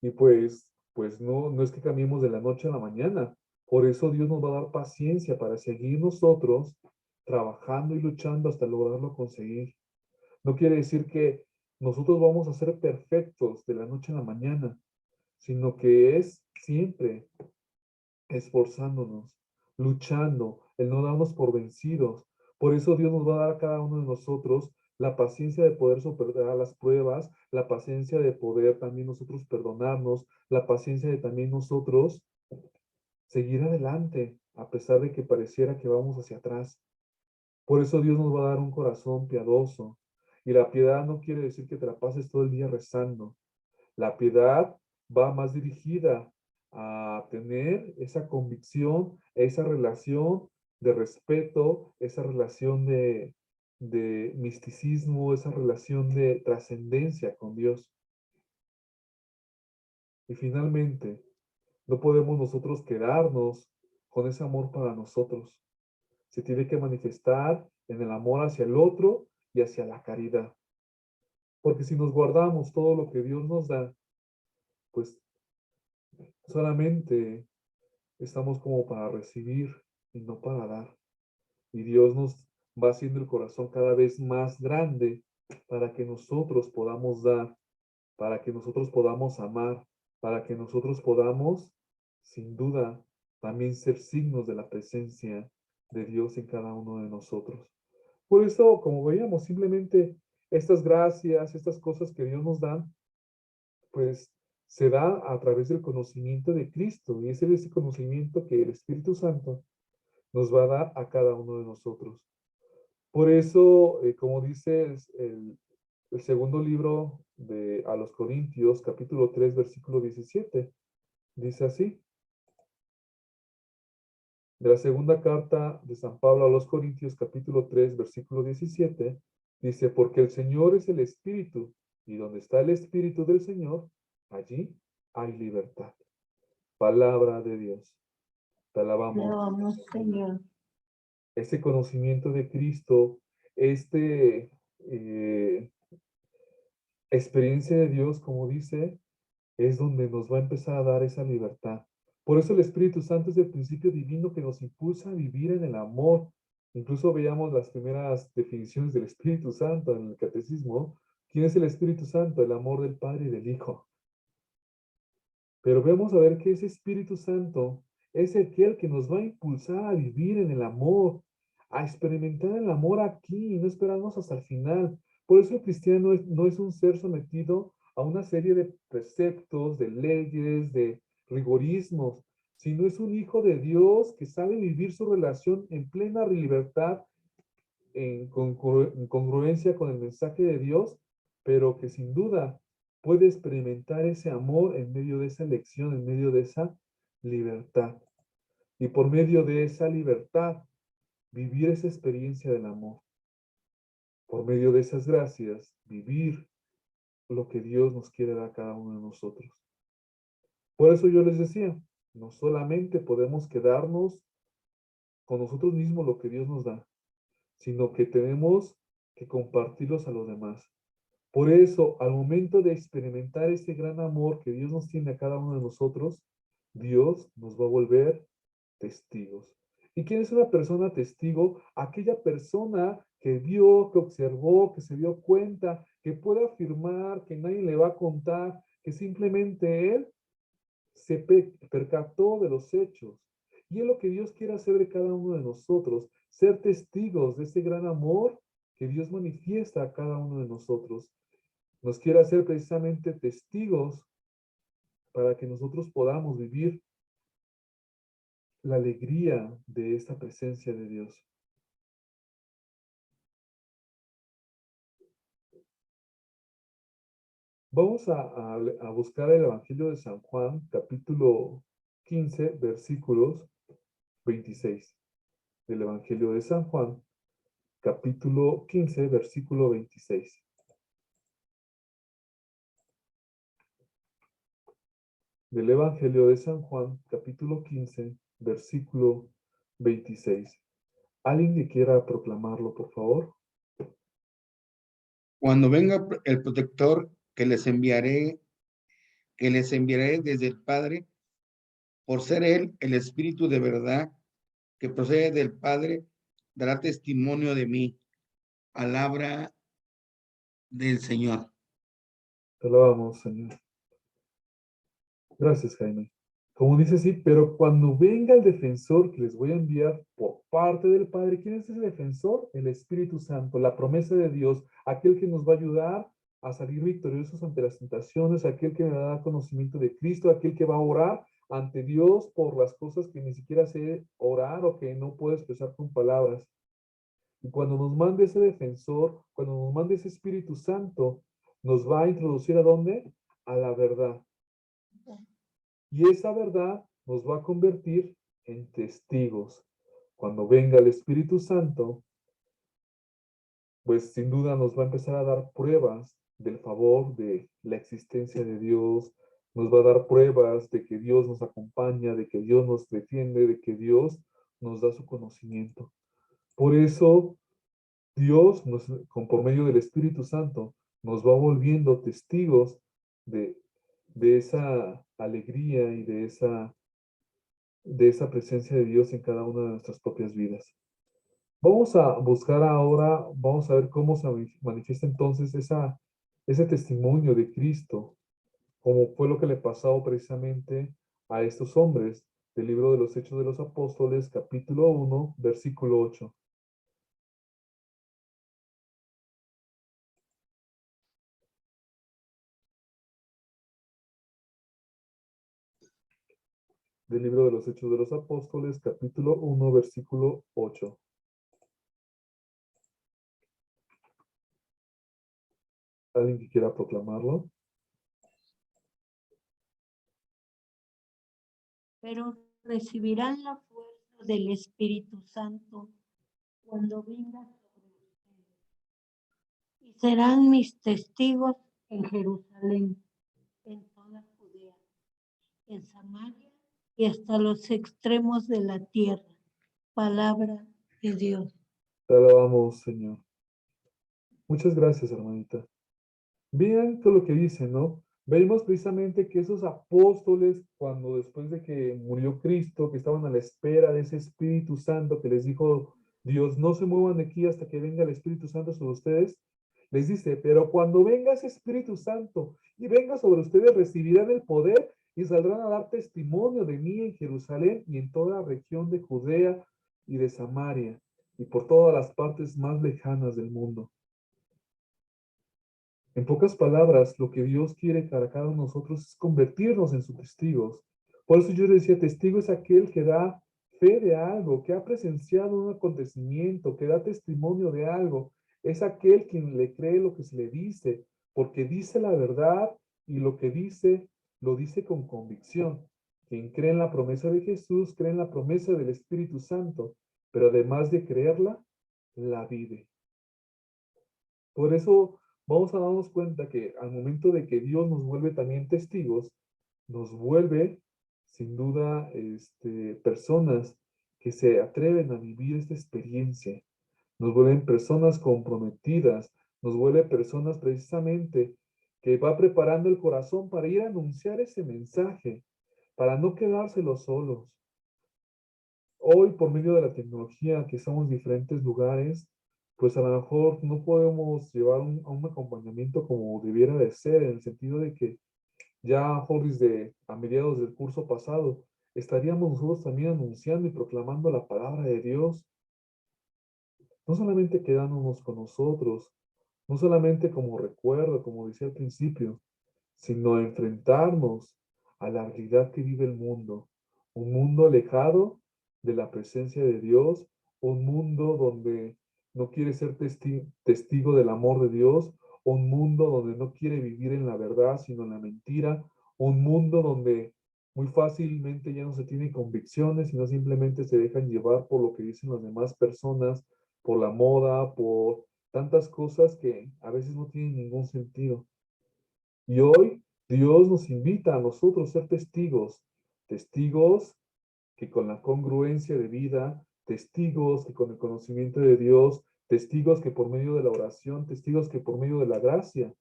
Y pues no es que cambiemos de la noche a la mañana. Por eso Dios nos va a dar paciencia para seguir nosotros trabajando y luchando hasta lograrlo conseguir. No quiere decir que nosotros vamos a ser perfectos de la noche a la mañana, sino que es siempre esforzándonos, luchando, el no darnos por vencidos. Por eso Dios nos va a dar a cada uno de nosotros la paciencia de poder superar las pruebas, la paciencia de poder también nosotros perdonarnos, la paciencia de también nosotros seguir adelante, a pesar de que pareciera que vamos hacia atrás. Por eso Dios nos va a dar un corazón piadoso. Y la piedad no quiere decir que te la pases todo el día rezando. La piedad va más dirigida a tener esa convicción, esa relación de respeto, esa relación de misticismo, esa relación de trascendencia con Dios. Y finalmente, no podemos nosotros quedarnos con ese amor para nosotros. Se tiene que manifestar en el amor hacia el otro y hacia la caridad. Porque si nos guardamos todo lo que Dios nos da, pues solamente estamos como para recibir y no para dar. Y Dios nos va haciendo el corazón cada vez más grande para que nosotros podamos dar, para que nosotros podamos amar, para que nosotros podamos, sin duda, también ser signos de la presencia de Dios en cada uno de nosotros. Por eso, como veíamos, simplemente estas gracias, estas cosas que Dios nos da, pues se da a través del conocimiento de Cristo. Y es ese conocimiento que el Espíritu Santo nos va a dar a cada uno de nosotros. Por eso, como dice el segundo libro de a los Corintios, capítulo 3, versículo 17, dice así, de la segunda carta de San Pablo a los Corintios, capítulo 3, versículo 17, dice, porque el Señor es el Espíritu, y donde está el Espíritu del Señor, allí hay libertad. Palabra de Dios. Te Te alabamos. alabamos, Señor. Ese conocimiento de Cristo, este experiencia de Dios, como dice, es donde nos va a empezar a dar esa libertad. Por eso el Espíritu Santo es el principio divino que nos impulsa a vivir en el amor. Incluso veíamos las primeras definiciones del Espíritu Santo en el Catecismo. ¿Quién es el Espíritu Santo? El amor del Padre y del Hijo. Pero vamos a ver que ese Espíritu Santo es aquel que nos va a impulsar a vivir en el amor, a experimentar el amor aquí y no esperarnos hasta el final. Por eso el cristiano no es un ser sometido a una serie de preceptos, de leyes, de rigorismos, sino es un hijo de Dios que sabe vivir su relación en plena libertad, en congruencia con el mensaje de Dios, pero que sin duda puede experimentar ese amor en medio de esa elección, en medio de esa libertad. Y por medio de esa libertad, vivir esa experiencia del amor. Por medio de esas gracias, vivir lo que Dios nos quiere dar a cada uno de nosotros. Por eso yo les decía, no solamente podemos quedarnos con nosotros mismos lo que Dios nos da, sino que tenemos que compartirlos a los demás. Por eso, al momento de experimentar ese gran amor que Dios nos tiene a cada uno de nosotros, Dios nos va a volver testigos. ¿Y quién es una persona testigo? Aquella persona que vio, que observó, que se dio cuenta, que puede afirmar, que nadie le va a contar, que simplemente él se percató de los hechos. Y es lo que Dios quiere hacer de cada uno de nosotros, ser testigos de ese gran amor que Dios manifiesta a cada uno de nosotros. Nos quiere hacer precisamente testigos para que nosotros podamos vivir la alegría de esta presencia de Dios. Vamos a buscar el Evangelio de San Juan, capítulo 15, versículos 26. Del Evangelio de San Juan, capítulo 15, versículo 26. Del Evangelio de San Juan, capítulo 15, versículo 26. ¿Alguien que quiera proclamarlo, por favor? Cuando venga el protector que les enviaré desde el Padre, por ser Él el Espíritu de verdad que procede del Padre, dará testimonio de mí. Palabra del Señor. Te alabamos, Señor. Gracias, Jaime. Como dice, sí, pero cuando venga el defensor que les voy a enviar por parte del Padre, ¿quién es ese defensor? El Espíritu Santo, la promesa de Dios, aquel que nos va a ayudar a salir victoriosos ante las tentaciones, aquel que me va a dar conocimiento de Cristo, aquel que va a orar ante Dios por las cosas que ni siquiera sé orar o que no puedo expresar con palabras. Y cuando nos mande ese defensor, cuando nos mande ese Espíritu Santo, nos va a introducir ¿a dónde? A la verdad. Y esa verdad nos va a convertir en testigos. Cuando venga el Espíritu Santo, pues sin duda nos va a empezar a dar pruebas del favor de la existencia de Dios, nos va a dar pruebas de que Dios nos acompaña, de que Dios nos defiende, de que Dios nos da su conocimiento. Por eso Dios, por medio del Espíritu Santo, nos va volviendo testigos de, de esa alegría y de esa presencia de Dios en cada una de nuestras propias vidas. Vamos a buscar ahora, vamos a ver cómo se manifiesta entonces ese testimonio de Cristo, como fue lo que le pasó precisamente a estos hombres del libro de los Hechos de los Apóstoles, capítulo 1, versículo 8. Del libro de los Hechos de los Apóstoles, capítulo 1, versículo 8. ¿Alguien que quiera proclamarlo? Pero recibirán la fuerza del Espíritu Santo cuando venga sobre ustedes. Y serán mis testigos en Jerusalén, en toda Judea, en Samaria y hasta los extremos de la tierra. Palabra de Dios. Te alabamos, Señor. Muchas gracias, hermanita. Vean todo lo que dice, ¿no? Vemos precisamente que esos apóstoles, cuando después de que murió Cristo, que estaban a la espera de ese Espíritu Santo que les dijo Dios, no se muevan de aquí hasta que venga el Espíritu Santo sobre ustedes, les dice, pero cuando venga ese Espíritu Santo y venga sobre ustedes, recibirán el poder y saldrán a dar testimonio de mí en Jerusalén y en toda la región de Judea y de Samaria y por todas las partes más lejanas del mundo. En pocas palabras, lo que Dios quiere para cada uno de nosotros es convertirnos en sus testigos. Por eso yo decía, testigo es aquel que da fe de algo, que ha presenciado un acontecimiento, que da testimonio de algo. Es aquel quien le cree lo que se le dice, porque dice la verdad y lo que dice, lo dice con convicción. Quien cree en la promesa de Jesús, cree en la promesa del Espíritu Santo, pero además de creerla, la vive. Por eso vamos a darnos cuenta que al momento de que Dios nos vuelve también testigos, nos vuelve sin duda personas que se atreven a vivir esta experiencia, nos vuelven personas comprometidas, nos vuelve personas precisamente que va preparando el corazón para ir a anunciar ese mensaje, para no quedárselos solos. Hoy, por medio de la tecnología, que estamos en diferentes lugares, pues a lo mejor no podemos llevar a un acompañamiento como debiera de ser, en el sentido de que ya desde a mediados del curso pasado estaríamos nosotros también anunciando y proclamando la palabra de Dios, no solamente quedándonos con nosotros, no solamente como recuerdo, como decía al principio, sino enfrentarnos a la realidad que vive el mundo, un mundo alejado de la presencia de Dios, un mundo donde no quiere ser testigo del amor de Dios, un mundo donde no quiere vivir en la verdad, sino en la mentira, un mundo donde muy fácilmente ya no se tienen convicciones, sino simplemente se dejan llevar por lo que dicen las demás personas, por la moda, por tantas cosas que a veces no tienen ningún sentido. Y hoy Dios nos invita a nosotros a ser testigos, testigos que con la congruencia de vida, testigos que con el conocimiento de Dios testigos que por medio de la oración, testigos que por medio de la gracia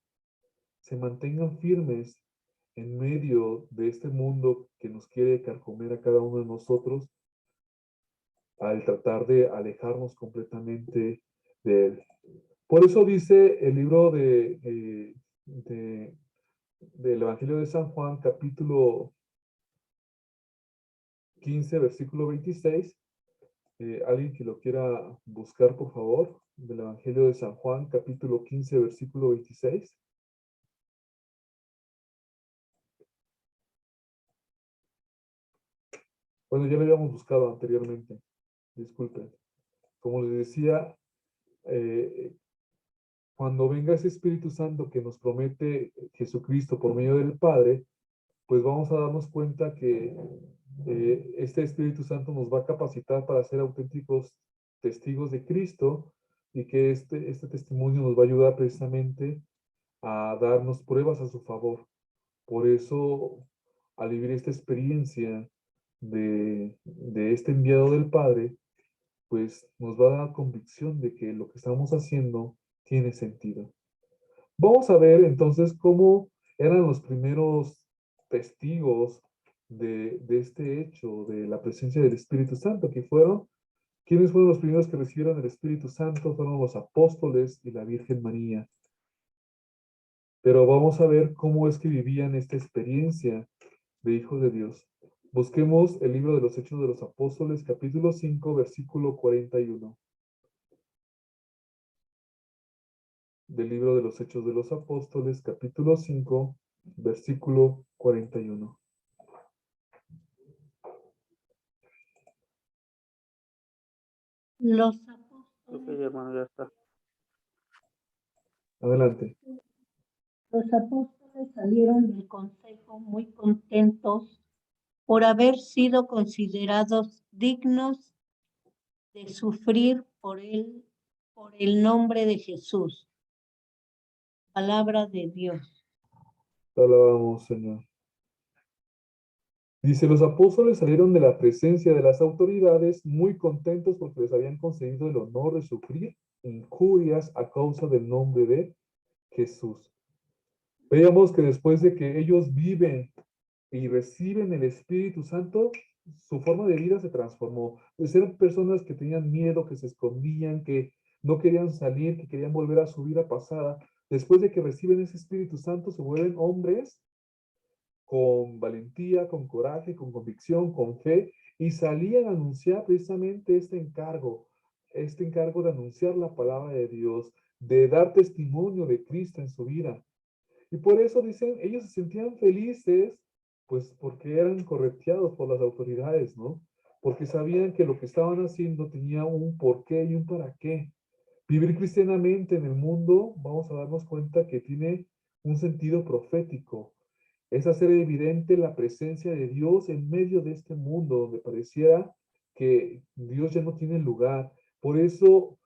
se mantengan firmes en medio de este mundo que nos quiere carcomer a cada uno de nosotros al tratar de alejarnos completamente de él. Por eso dice el libro del Evangelio de San Juan, capítulo 15, versículo 26. Alguien que lo quiera buscar, por favor, del Evangelio de San Juan, capítulo 15, versículo 26. Bueno, ya lo habíamos buscado anteriormente, disculpen. Como les decía, cuando venga ese Espíritu Santo que nos promete Jesucristo por medio del Padre, pues vamos a darnos cuenta que este Espíritu Santo nos va a capacitar para ser auténticos testigos de Cristo y que este testimonio nos va a ayudar precisamente a darnos pruebas a su favor. Por eso, al vivir esta experiencia de este enviado del Padre, pues nos va a dar convicción de que lo que estamos haciendo tiene sentido. Vamos a ver entonces cómo eran los primeros testigos de este hecho, de la presencia del Espíritu Santo, que fueron, ¿quiénes fueron los primeros que recibieron el Espíritu Santo? Fueron los apóstoles y la Virgen María. Pero vamos a ver cómo es que vivían esta experiencia de hijos de Dios. Busquemos el libro de los Hechos de los Apóstoles, capítulo 5, versículo 41. Del libro de los Hechos de los Apóstoles, capítulo 5, versículo 41. Los Ok, apóstoles, hermano, ya está. Adelante. los apóstoles salieron del consejo muy contentos por haber sido considerados dignos de sufrir por el nombre de Jesús. Palabra de Dios. Te alabamos, Señor. Dice, los apóstoles salieron de la presencia de las autoridades muy contentos porque les habían concedido el honor de sufrir injurias a causa del nombre de Jesús. Veamos que después de que ellos viven y reciben el Espíritu Santo, su forma de vida se transformó. De ser personas que tenían miedo, que se escondían, que no querían salir, que querían volver a su vida pasada, después de que reciben ese Espíritu Santo, se vuelven hombres con valentía, con coraje, con convicción, con fe, y salían a anunciar precisamente este encargo de anunciar la palabra de Dios, de dar testimonio de Cristo en su vida. Y por eso dicen, ellos se sentían felices, pues porque eran correteados por las autoridades, ¿no? Porque sabían que lo que estaban haciendo tenía un porqué y un para qué. Vivir cristianamente en el mundo, vamos a darnos cuenta que tiene un sentido profético. Es hacer evidente la presencia de Dios en medio de este mundo donde pareciera que Dios ya no tiene lugar. Por eso,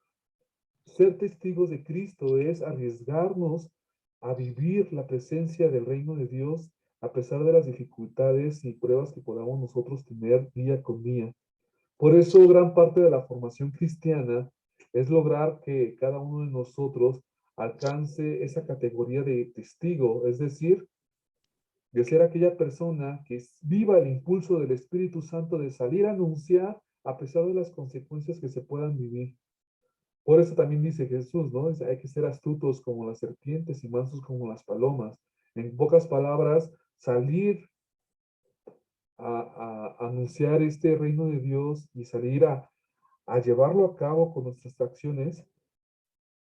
ser testigos de Cristo es arriesgarnos a vivir la presencia del reino de Dios a pesar de las dificultades y pruebas que podamos nosotros tener día con día. Por eso, gran parte de la formación cristiana es lograr que cada uno de nosotros alcance esa categoría de testigo, es decir, de ser aquella persona que viva el impulso del Espíritu Santo de salir a anunciar a pesar de las consecuencias que se puedan vivir. Por eso también dice Jesús, ¿no? Dice, hay que ser astutos como las serpientes y mansos como las palomas. En pocas palabras, salir a anunciar este reino de Dios y salir a llevarlo a cabo con nuestras acciones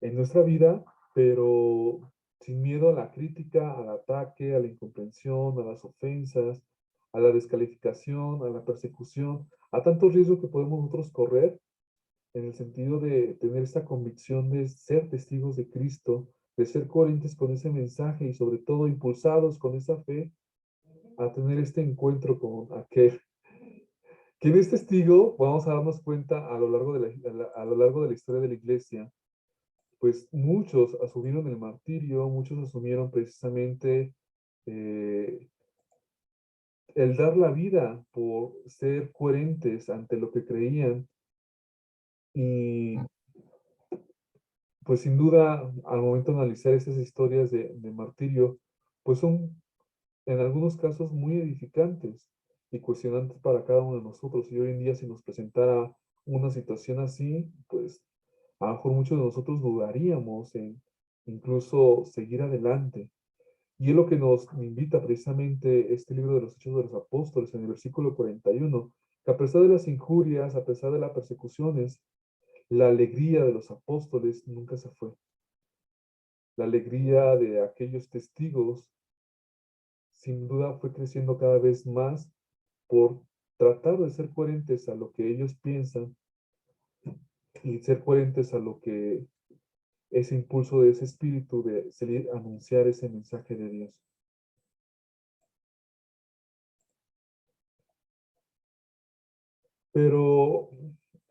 en nuestra vida, pero sin miedo a la crítica, al ataque, a la incomprensión, a las ofensas, a la descalificación, a la persecución, a tantos riesgos que podemos nosotros correr en el sentido de tener esta convicción de ser testigos de Cristo, de ser coherentes con ese mensaje y sobre todo impulsados con esa fe a tener este encuentro con aquel. Quien es testigo, vamos a darnos cuenta a lo largo a lo largo de la historia de la iglesia, pues muchos asumieron el martirio, muchos asumieron precisamente el dar la vida por ser coherentes ante lo que creían y pues sin duda, al momento de analizar estas historias de martirio, pues son en algunos casos muy edificantes y cuestionantes para cada uno de nosotros. Y hoy en día, si nos presentara una situación así, pues a lo mejor muchos de nosotros dudaríamos en incluso seguir adelante. Y es lo que nos invita precisamente este libro de los Hechos de los Apóstoles en el versículo 41, que a pesar de las injurias, a pesar de las persecuciones, la alegría de los apóstoles nunca se fue. La alegría de aquellos testigos sin duda fue creciendo cada vez más por tratar de ser coherentes a lo que ellos piensan y ser coherentes a lo que ese impulso de ese espíritu de salir a anunciar ese mensaje de Dios. Pero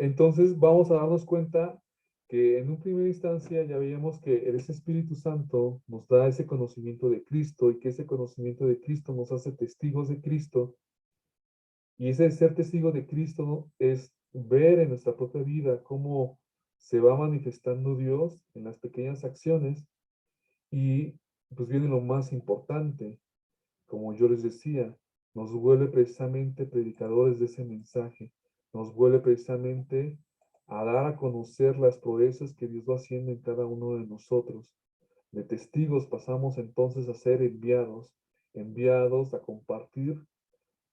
entonces vamos a darnos cuenta que en un primera instancia ya veíamos que ese Espíritu Santo nos da ese conocimiento de Cristo y que ese conocimiento de Cristo nos hace testigos de Cristo. Y ese ser testigo de Cristo es ver en nuestra propia vida cómo se va manifestando Dios en las pequeñas acciones y pues viene lo más importante, como yo les decía, nos vuelve precisamente predicadores de ese mensaje, nos vuelve precisamente a dar a conocer las proezas que Dios va haciendo en cada uno de nosotros. De testigos pasamos entonces a ser enviados, enviados a compartir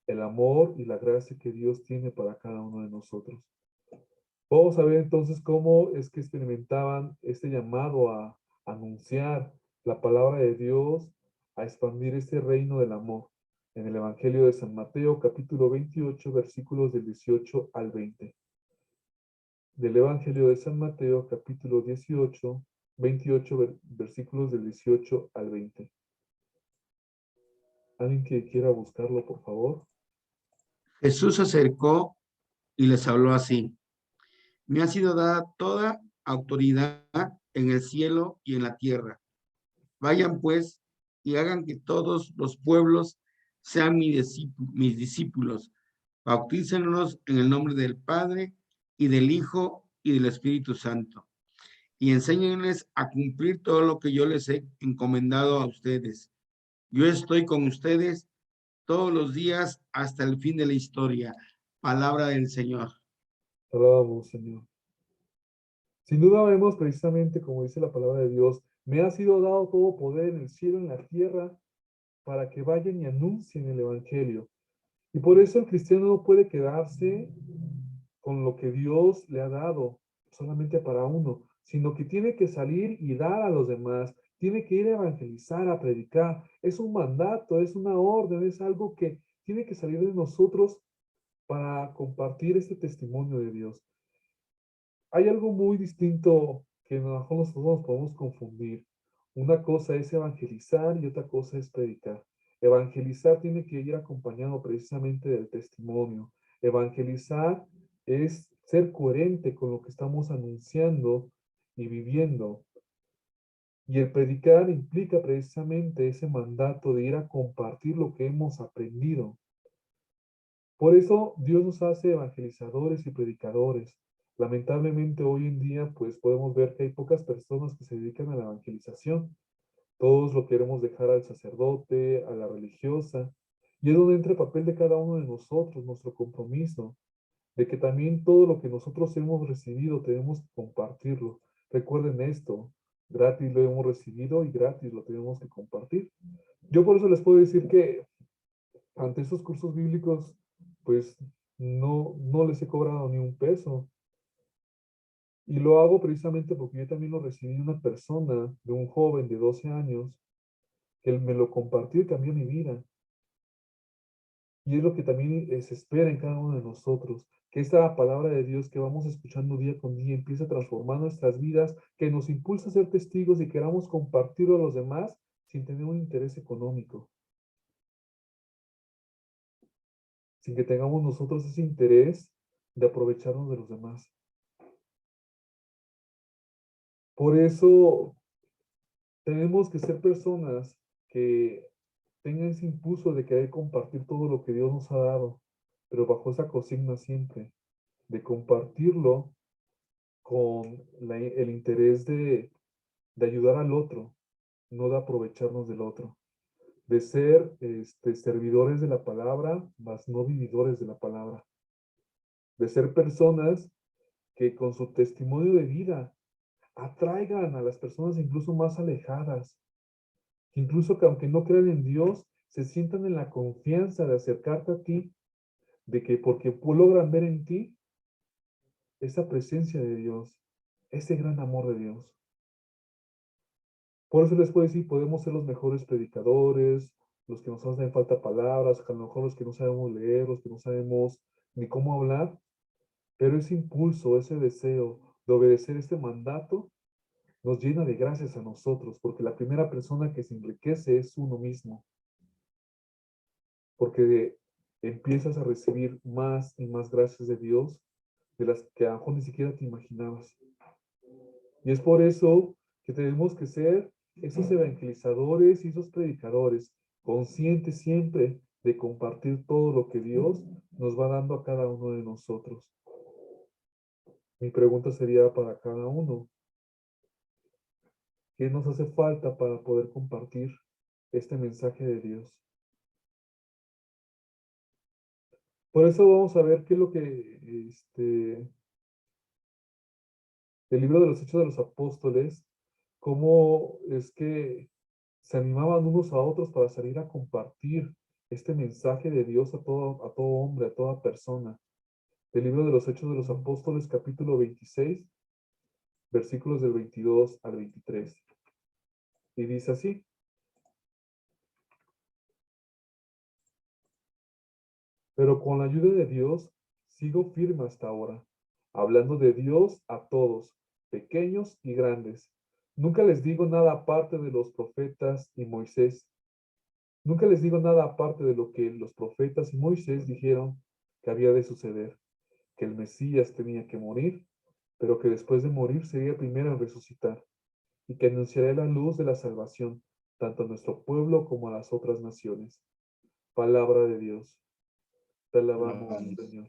el amor y la gracia que Dios tiene para cada uno de nosotros. Vamos a ver entonces cómo es que experimentaban este llamado a anunciar la palabra de Dios, a expandir este reino del amor. En el Evangelio de San Mateo, capítulo 28, versículos del 18 al 20. Del Evangelio de San Mateo, capítulo 18, 28, versículos del 18 al 20. ¿Alguien que quiera buscarlo, por favor? Jesús se acercó y les habló así: me ha sido dada toda autoridad en el cielo y en la tierra. Vayan pues y hagan que todos los pueblos sean mis discípulos. Bautícenlos en el nombre del Padre y del Hijo y del Espíritu Santo. Y enséñenles a cumplir todo lo que yo les he encomendado a ustedes. Yo estoy con ustedes todos los días hasta el fin de la historia. Palabra del Señor. Alabamos, Señor. Sin duda vemos precisamente, como dice la palabra de Dios, me ha sido dado todo poder en el cielo y en la tierra para que vayan y anuncien el Evangelio. Y por eso el cristiano no puede quedarse con lo que Dios le ha dado solamente para uno, sino que tiene que salir y dar a los demás, tiene que ir a evangelizar, a predicar. Es un mandato, es una orden, es algo que tiene que salir de nosotros para compartir este testimonio de Dios. Hay algo muy distinto que a lo mejor nosotros nos podemos confundir. Una cosa es evangelizar y otra cosa es predicar. Evangelizar tiene que ir acompañado precisamente del testimonio. Evangelizar es ser coherente con lo que estamos anunciando y viviendo. Y el predicar implica precisamente ese mandato de ir a compartir lo que hemos aprendido. Por eso Dios nos hace evangelizadores y predicadores. Lamentablemente hoy en día pues podemos ver que hay pocas personas que se dedican a la evangelización. Todos lo queremos dejar al sacerdote, a la religiosa. Y es donde entra el papel de cada uno de nosotros, nuestro compromiso, de que también todo lo que nosotros hemos recibido tenemos que compartirlo. Recuerden esto, gratis lo hemos recibido y gratis lo tenemos que compartir. Yo por eso les puedo decir que ante estos cursos bíblicos, pues no les he cobrado ni un peso. Y lo hago precisamente porque yo también lo recibí de una persona, de un joven de 12 años, que él me lo compartió y cambió mi vida. Y es lo que también se espera en cada uno de nosotros, que esta palabra de Dios que vamos escuchando día con día empiece a transformar nuestras vidas, que nos impulsa a ser testigos y queramos compartirlo a los demás sin tener un interés económico, sin que tengamos nosotros ese interés de aprovecharnos de los demás. Por eso tenemos que ser personas que tengan ese impulso de querer compartir todo lo que Dios nos ha dado, pero bajo esa consigna siempre, de compartirlo con el interés de de ayudar al otro, no de aprovecharnos del otro, de ser servidores de la palabra, mas no vividores de la palabra, de ser personas que con su testimonio de vida atraigan a las personas incluso más alejadas, que incluso que aunque no crean en Dios, se sientan en la confianza de acercarte a ti, de que porque logran ver en ti esa presencia de Dios, ese gran amor de Dios. Por eso les puedo decir, podemos ser los mejores predicadores, los que nos hacen falta palabras, a lo mejor los que no sabemos leer, los que no sabemos ni cómo hablar, pero ese impulso, ese deseo de obedecer este mandato nos llena de gracias a nosotros, porque la primera persona que se enriquece es uno mismo, porque empiezas a recibir más y más gracias de Dios, de las que a lo mejor ni siquiera te imaginabas. Y es por eso que tenemos que ser esos evangelizadores y esos predicadores, conscientes siempre de compartir todo lo que Dios nos va dando a cada uno de nosotros. Mi pregunta sería para cada uno: ¿qué nos hace falta para poder compartir este mensaje de Dios? Por eso vamos a ver qué es lo que el libro de los Hechos de los Apóstoles, cómo es que se animaban unos a otros para salir a compartir este mensaje de Dios a todo hombre, a toda persona. El libro de los Hechos de los Apóstoles, capítulo 26, versículos del 22 al 23. Y dice así: pero con la ayuda de Dios sigo firme hasta ahora, hablando de Dios a todos, pequeños y grandes. Nunca les digo nada aparte de los profetas y Moisés. Nunca les digo nada aparte de lo que los profetas y Moisés dijeron que había de suceder, que el Mesías tenía que morir, pero que después de morir sería primero en resucitar, y que anunciaría la luz de la salvación, tanto a nuestro pueblo como a las otras naciones. Palabra de Dios. Te alabamos, Señor.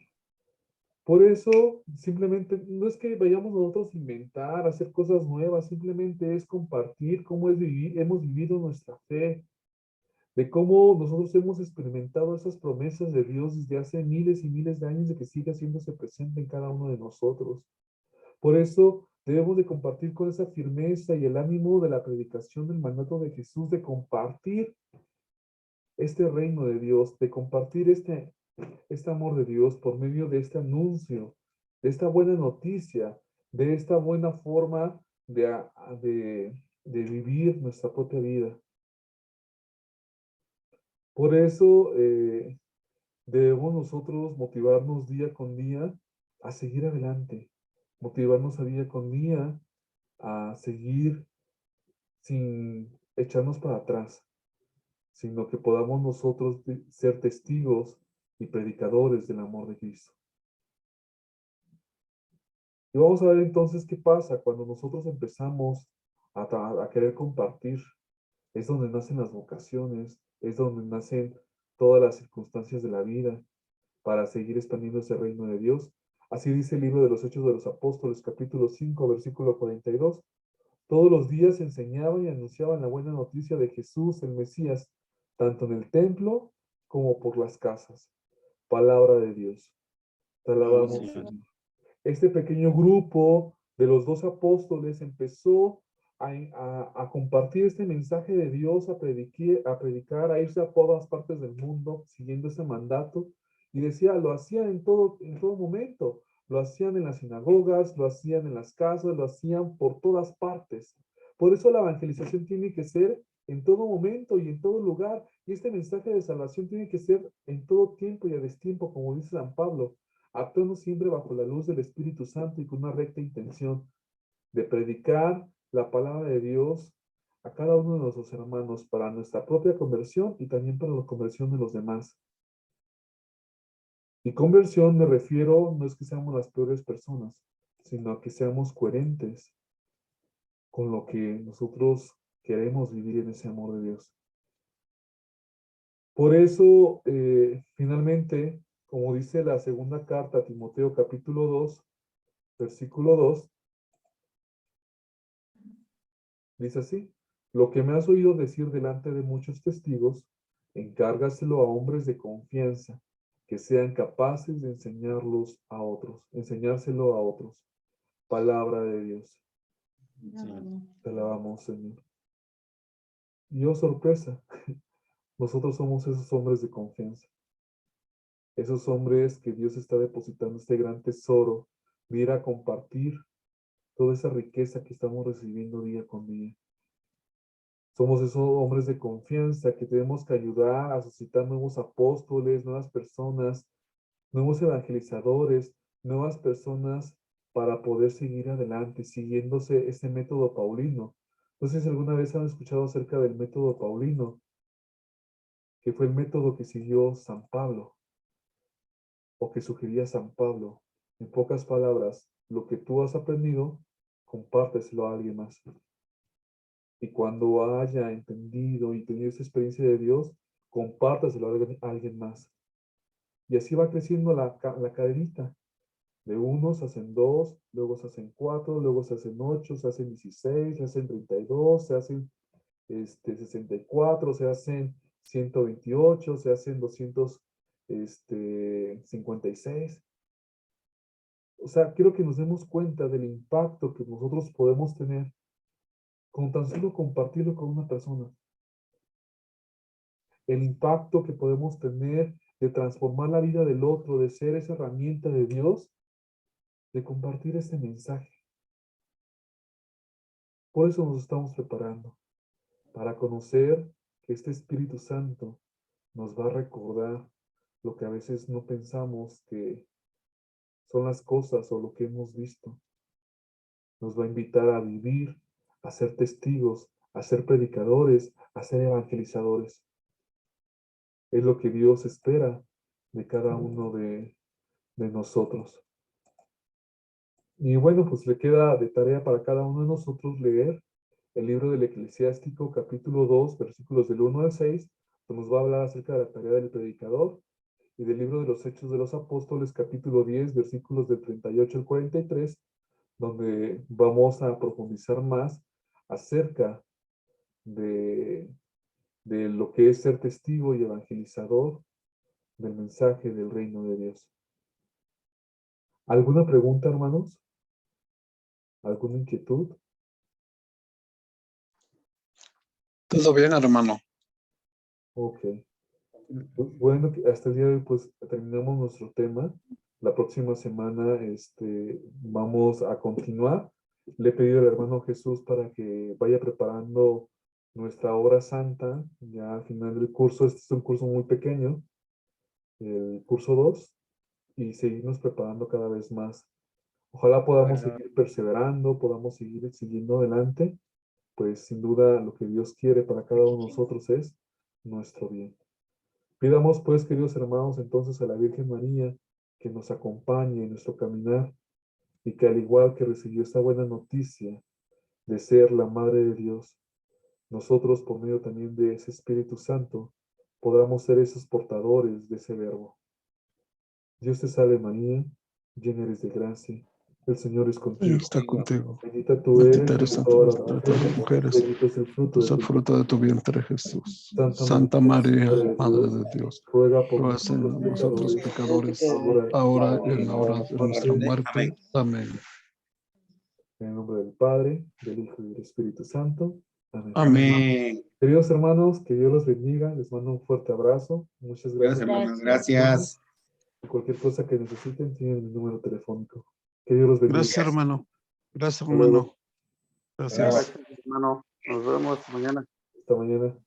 Por eso, simplemente, no es que vayamos nosotros a inventar, a hacer cosas nuevas, simplemente es compartir cómo hemos vivido nuestra fe, de cómo nosotros hemos experimentado esas promesas de Dios desde hace miles y miles de años, de que sigue haciéndose presente en cada uno de nosotros. Por eso debemos de compartir con esa firmeza y el ánimo de la predicación del mandato de Jesús, de compartir este reino de Dios, de compartir este amor de Dios por medio de este anuncio, de esta buena noticia, de esta buena forma de vivir nuestra propia vida. Por eso debemos nosotros motivarnos día con día a seguir adelante, motivarnos a día con día a seguir sin echarnos para atrás, sino que podamos nosotros ser testigos y predicadores del amor de Cristo. Y vamos a ver entonces qué pasa cuando nosotros empezamos a querer compartir. Es donde nacen las vocaciones, es donde nacen todas las circunstancias de la vida para seguir expandiendo ese reino de Dios. Así dice el libro de los Hechos de los Apóstoles, capítulo 5, versículo 42. Todos los días enseñaban y anunciaban la buena noticia de Jesús, el Mesías, tanto en el templo como por las casas. Palabra de Dios. Te alabamos, Señor. Este pequeño grupo de los 12 apóstoles empezó a compartir este mensaje de Dios, a predicar, a irse a todas partes del mundo siguiendo ese mandato. Y decía, lo hacían en todo momento. Lo hacían en las sinagogas, lo hacían en las casas, lo hacían por todas partes. Por eso la evangelización tiene que ser en todo momento y en todo lugar. Y este mensaje de salvación tiene que ser en todo tiempo y a destiempo, como dice San Pablo, actuando siempre bajo la luz del Espíritu Santo y con una recta intención de predicar la palabra de Dios a cada uno de nuestros hermanos para nuestra propia conversión y también para la conversión de los demás. Y conversión me refiero, no es que seamos las peores personas, sino a que seamos coherentes con lo que nosotros queremos vivir en ese amor de Dios. Por eso, finalmente, como dice la segunda carta a Timoteo capítulo 2, versículo 2, Dice así: lo que me has oído decir delante de muchos testigos, encárgaselo a hombres de confianza, que sean capaces de enseñárselo a otros. Palabra de Dios. Te alabamos, Señor. Y oh, sorpresa, nosotros somos esos hombres de confianza. Esos hombres que Dios está depositando este gran tesoro de ir a compartir toda esa riqueza que estamos recibiendo día con día. Somos esos hombres de confianza que tenemos que ayudar a suscitar nuevos apóstoles, nuevas personas, nuevos evangelizadores, nuevas personas para poder seguir adelante, siguiéndose ese método paulino. No sé si alguna vez han escuchado acerca del método paulino, que fue el método que siguió San Pablo, o que sugería San Pablo. En pocas palabras, lo que tú has aprendido, compárteselo a alguien más. Y cuando haya entendido y tenido esa experiencia de Dios, compártaselo a alguien más. Y así va creciendo la cadenita. De unos se hacen 2, luego se hacen 4, luego se hacen 8, se hacen 16, se hacen 32, se hacen 64, se hacen 128, se hacen 256. O sea, quiero que nos demos cuenta del impacto que nosotros podemos tener con tan solo compartirlo con una persona. El impacto que podemos tener de transformar la vida del otro, de ser esa herramienta de Dios, de compartir este mensaje. Por eso nos estamos preparando, para conocer que este Espíritu Santo nos va a recordar lo que a veces no pensamos que son las cosas o lo que hemos visto. Nos va a invitar a vivir, a ser testigos, a ser predicadores, a ser evangelizadores. Es lo que Dios espera de cada uno de nosotros. Y bueno, pues le queda de tarea para cada uno de nosotros leer el libro del Eclesiástico, capítulo 2, versículos del 1 al 6, que nos va a hablar acerca de la tarea del predicador, y del libro de los Hechos de los Apóstoles, capítulo 10, versículos del 38 al 43, donde vamos a profundizar más acerca de lo que es ser testigo y evangelizador del mensaje del reino de Dios. ¿Alguna pregunta, hermanos? ¿Alguna inquietud? Todo bien, hermano. Ok. Bueno, hasta el día de hoy pues terminamos nuestro tema. La próxima semana vamos a continuar. Le he pedido al hermano Jesús para que vaya preparando nuestra hora santa ya al final del curso. Este es un curso muy pequeño, el curso 2, y seguirnos preparando cada vez más. Ojalá podamos seguir perseverando, podamos seguir siguiendo adelante, pues sin duda lo que Dios quiere para cada uno de nosotros es nuestro bien. Pidamos pues, queridos hermanos, entonces a la Virgen María que nos acompañe en nuestro caminar y que al igual que recibió esta buena noticia de ser la Madre de Dios, nosotros por medio también de ese Espíritu Santo podamos ser esos portadores de ese verbo. Dios te salve María, llena eres de gracia, el Señor es contigo. Señor está contigo. Bendita tú eres Bendita eres entre entre todas todas las mujeres. bendito es el fruto Es de el tu fruto de tu vientre, Jesús. Santa Santa María, Madre Madre de Dios, ruega por ruega por nosotros pecadores, ahora ahora y en la hora de nuestra muerte. Amén. En el nombre del Padre, del Hijo y del Espíritu Santo. Amén. Amén. Queridos hermanos, que Dios los bendiga. Les mando un fuerte abrazo. Muchas Gracias, gracias. hermanos. Gracias. Cualquier cosa que necesiten, tienen mi número telefónico. Que Dios los bendiga. Gracias, hermano. Gracias, Hasta luego. hermano. Gracias. Gracias, hermano. Nos vemos mañana. Hasta mañana.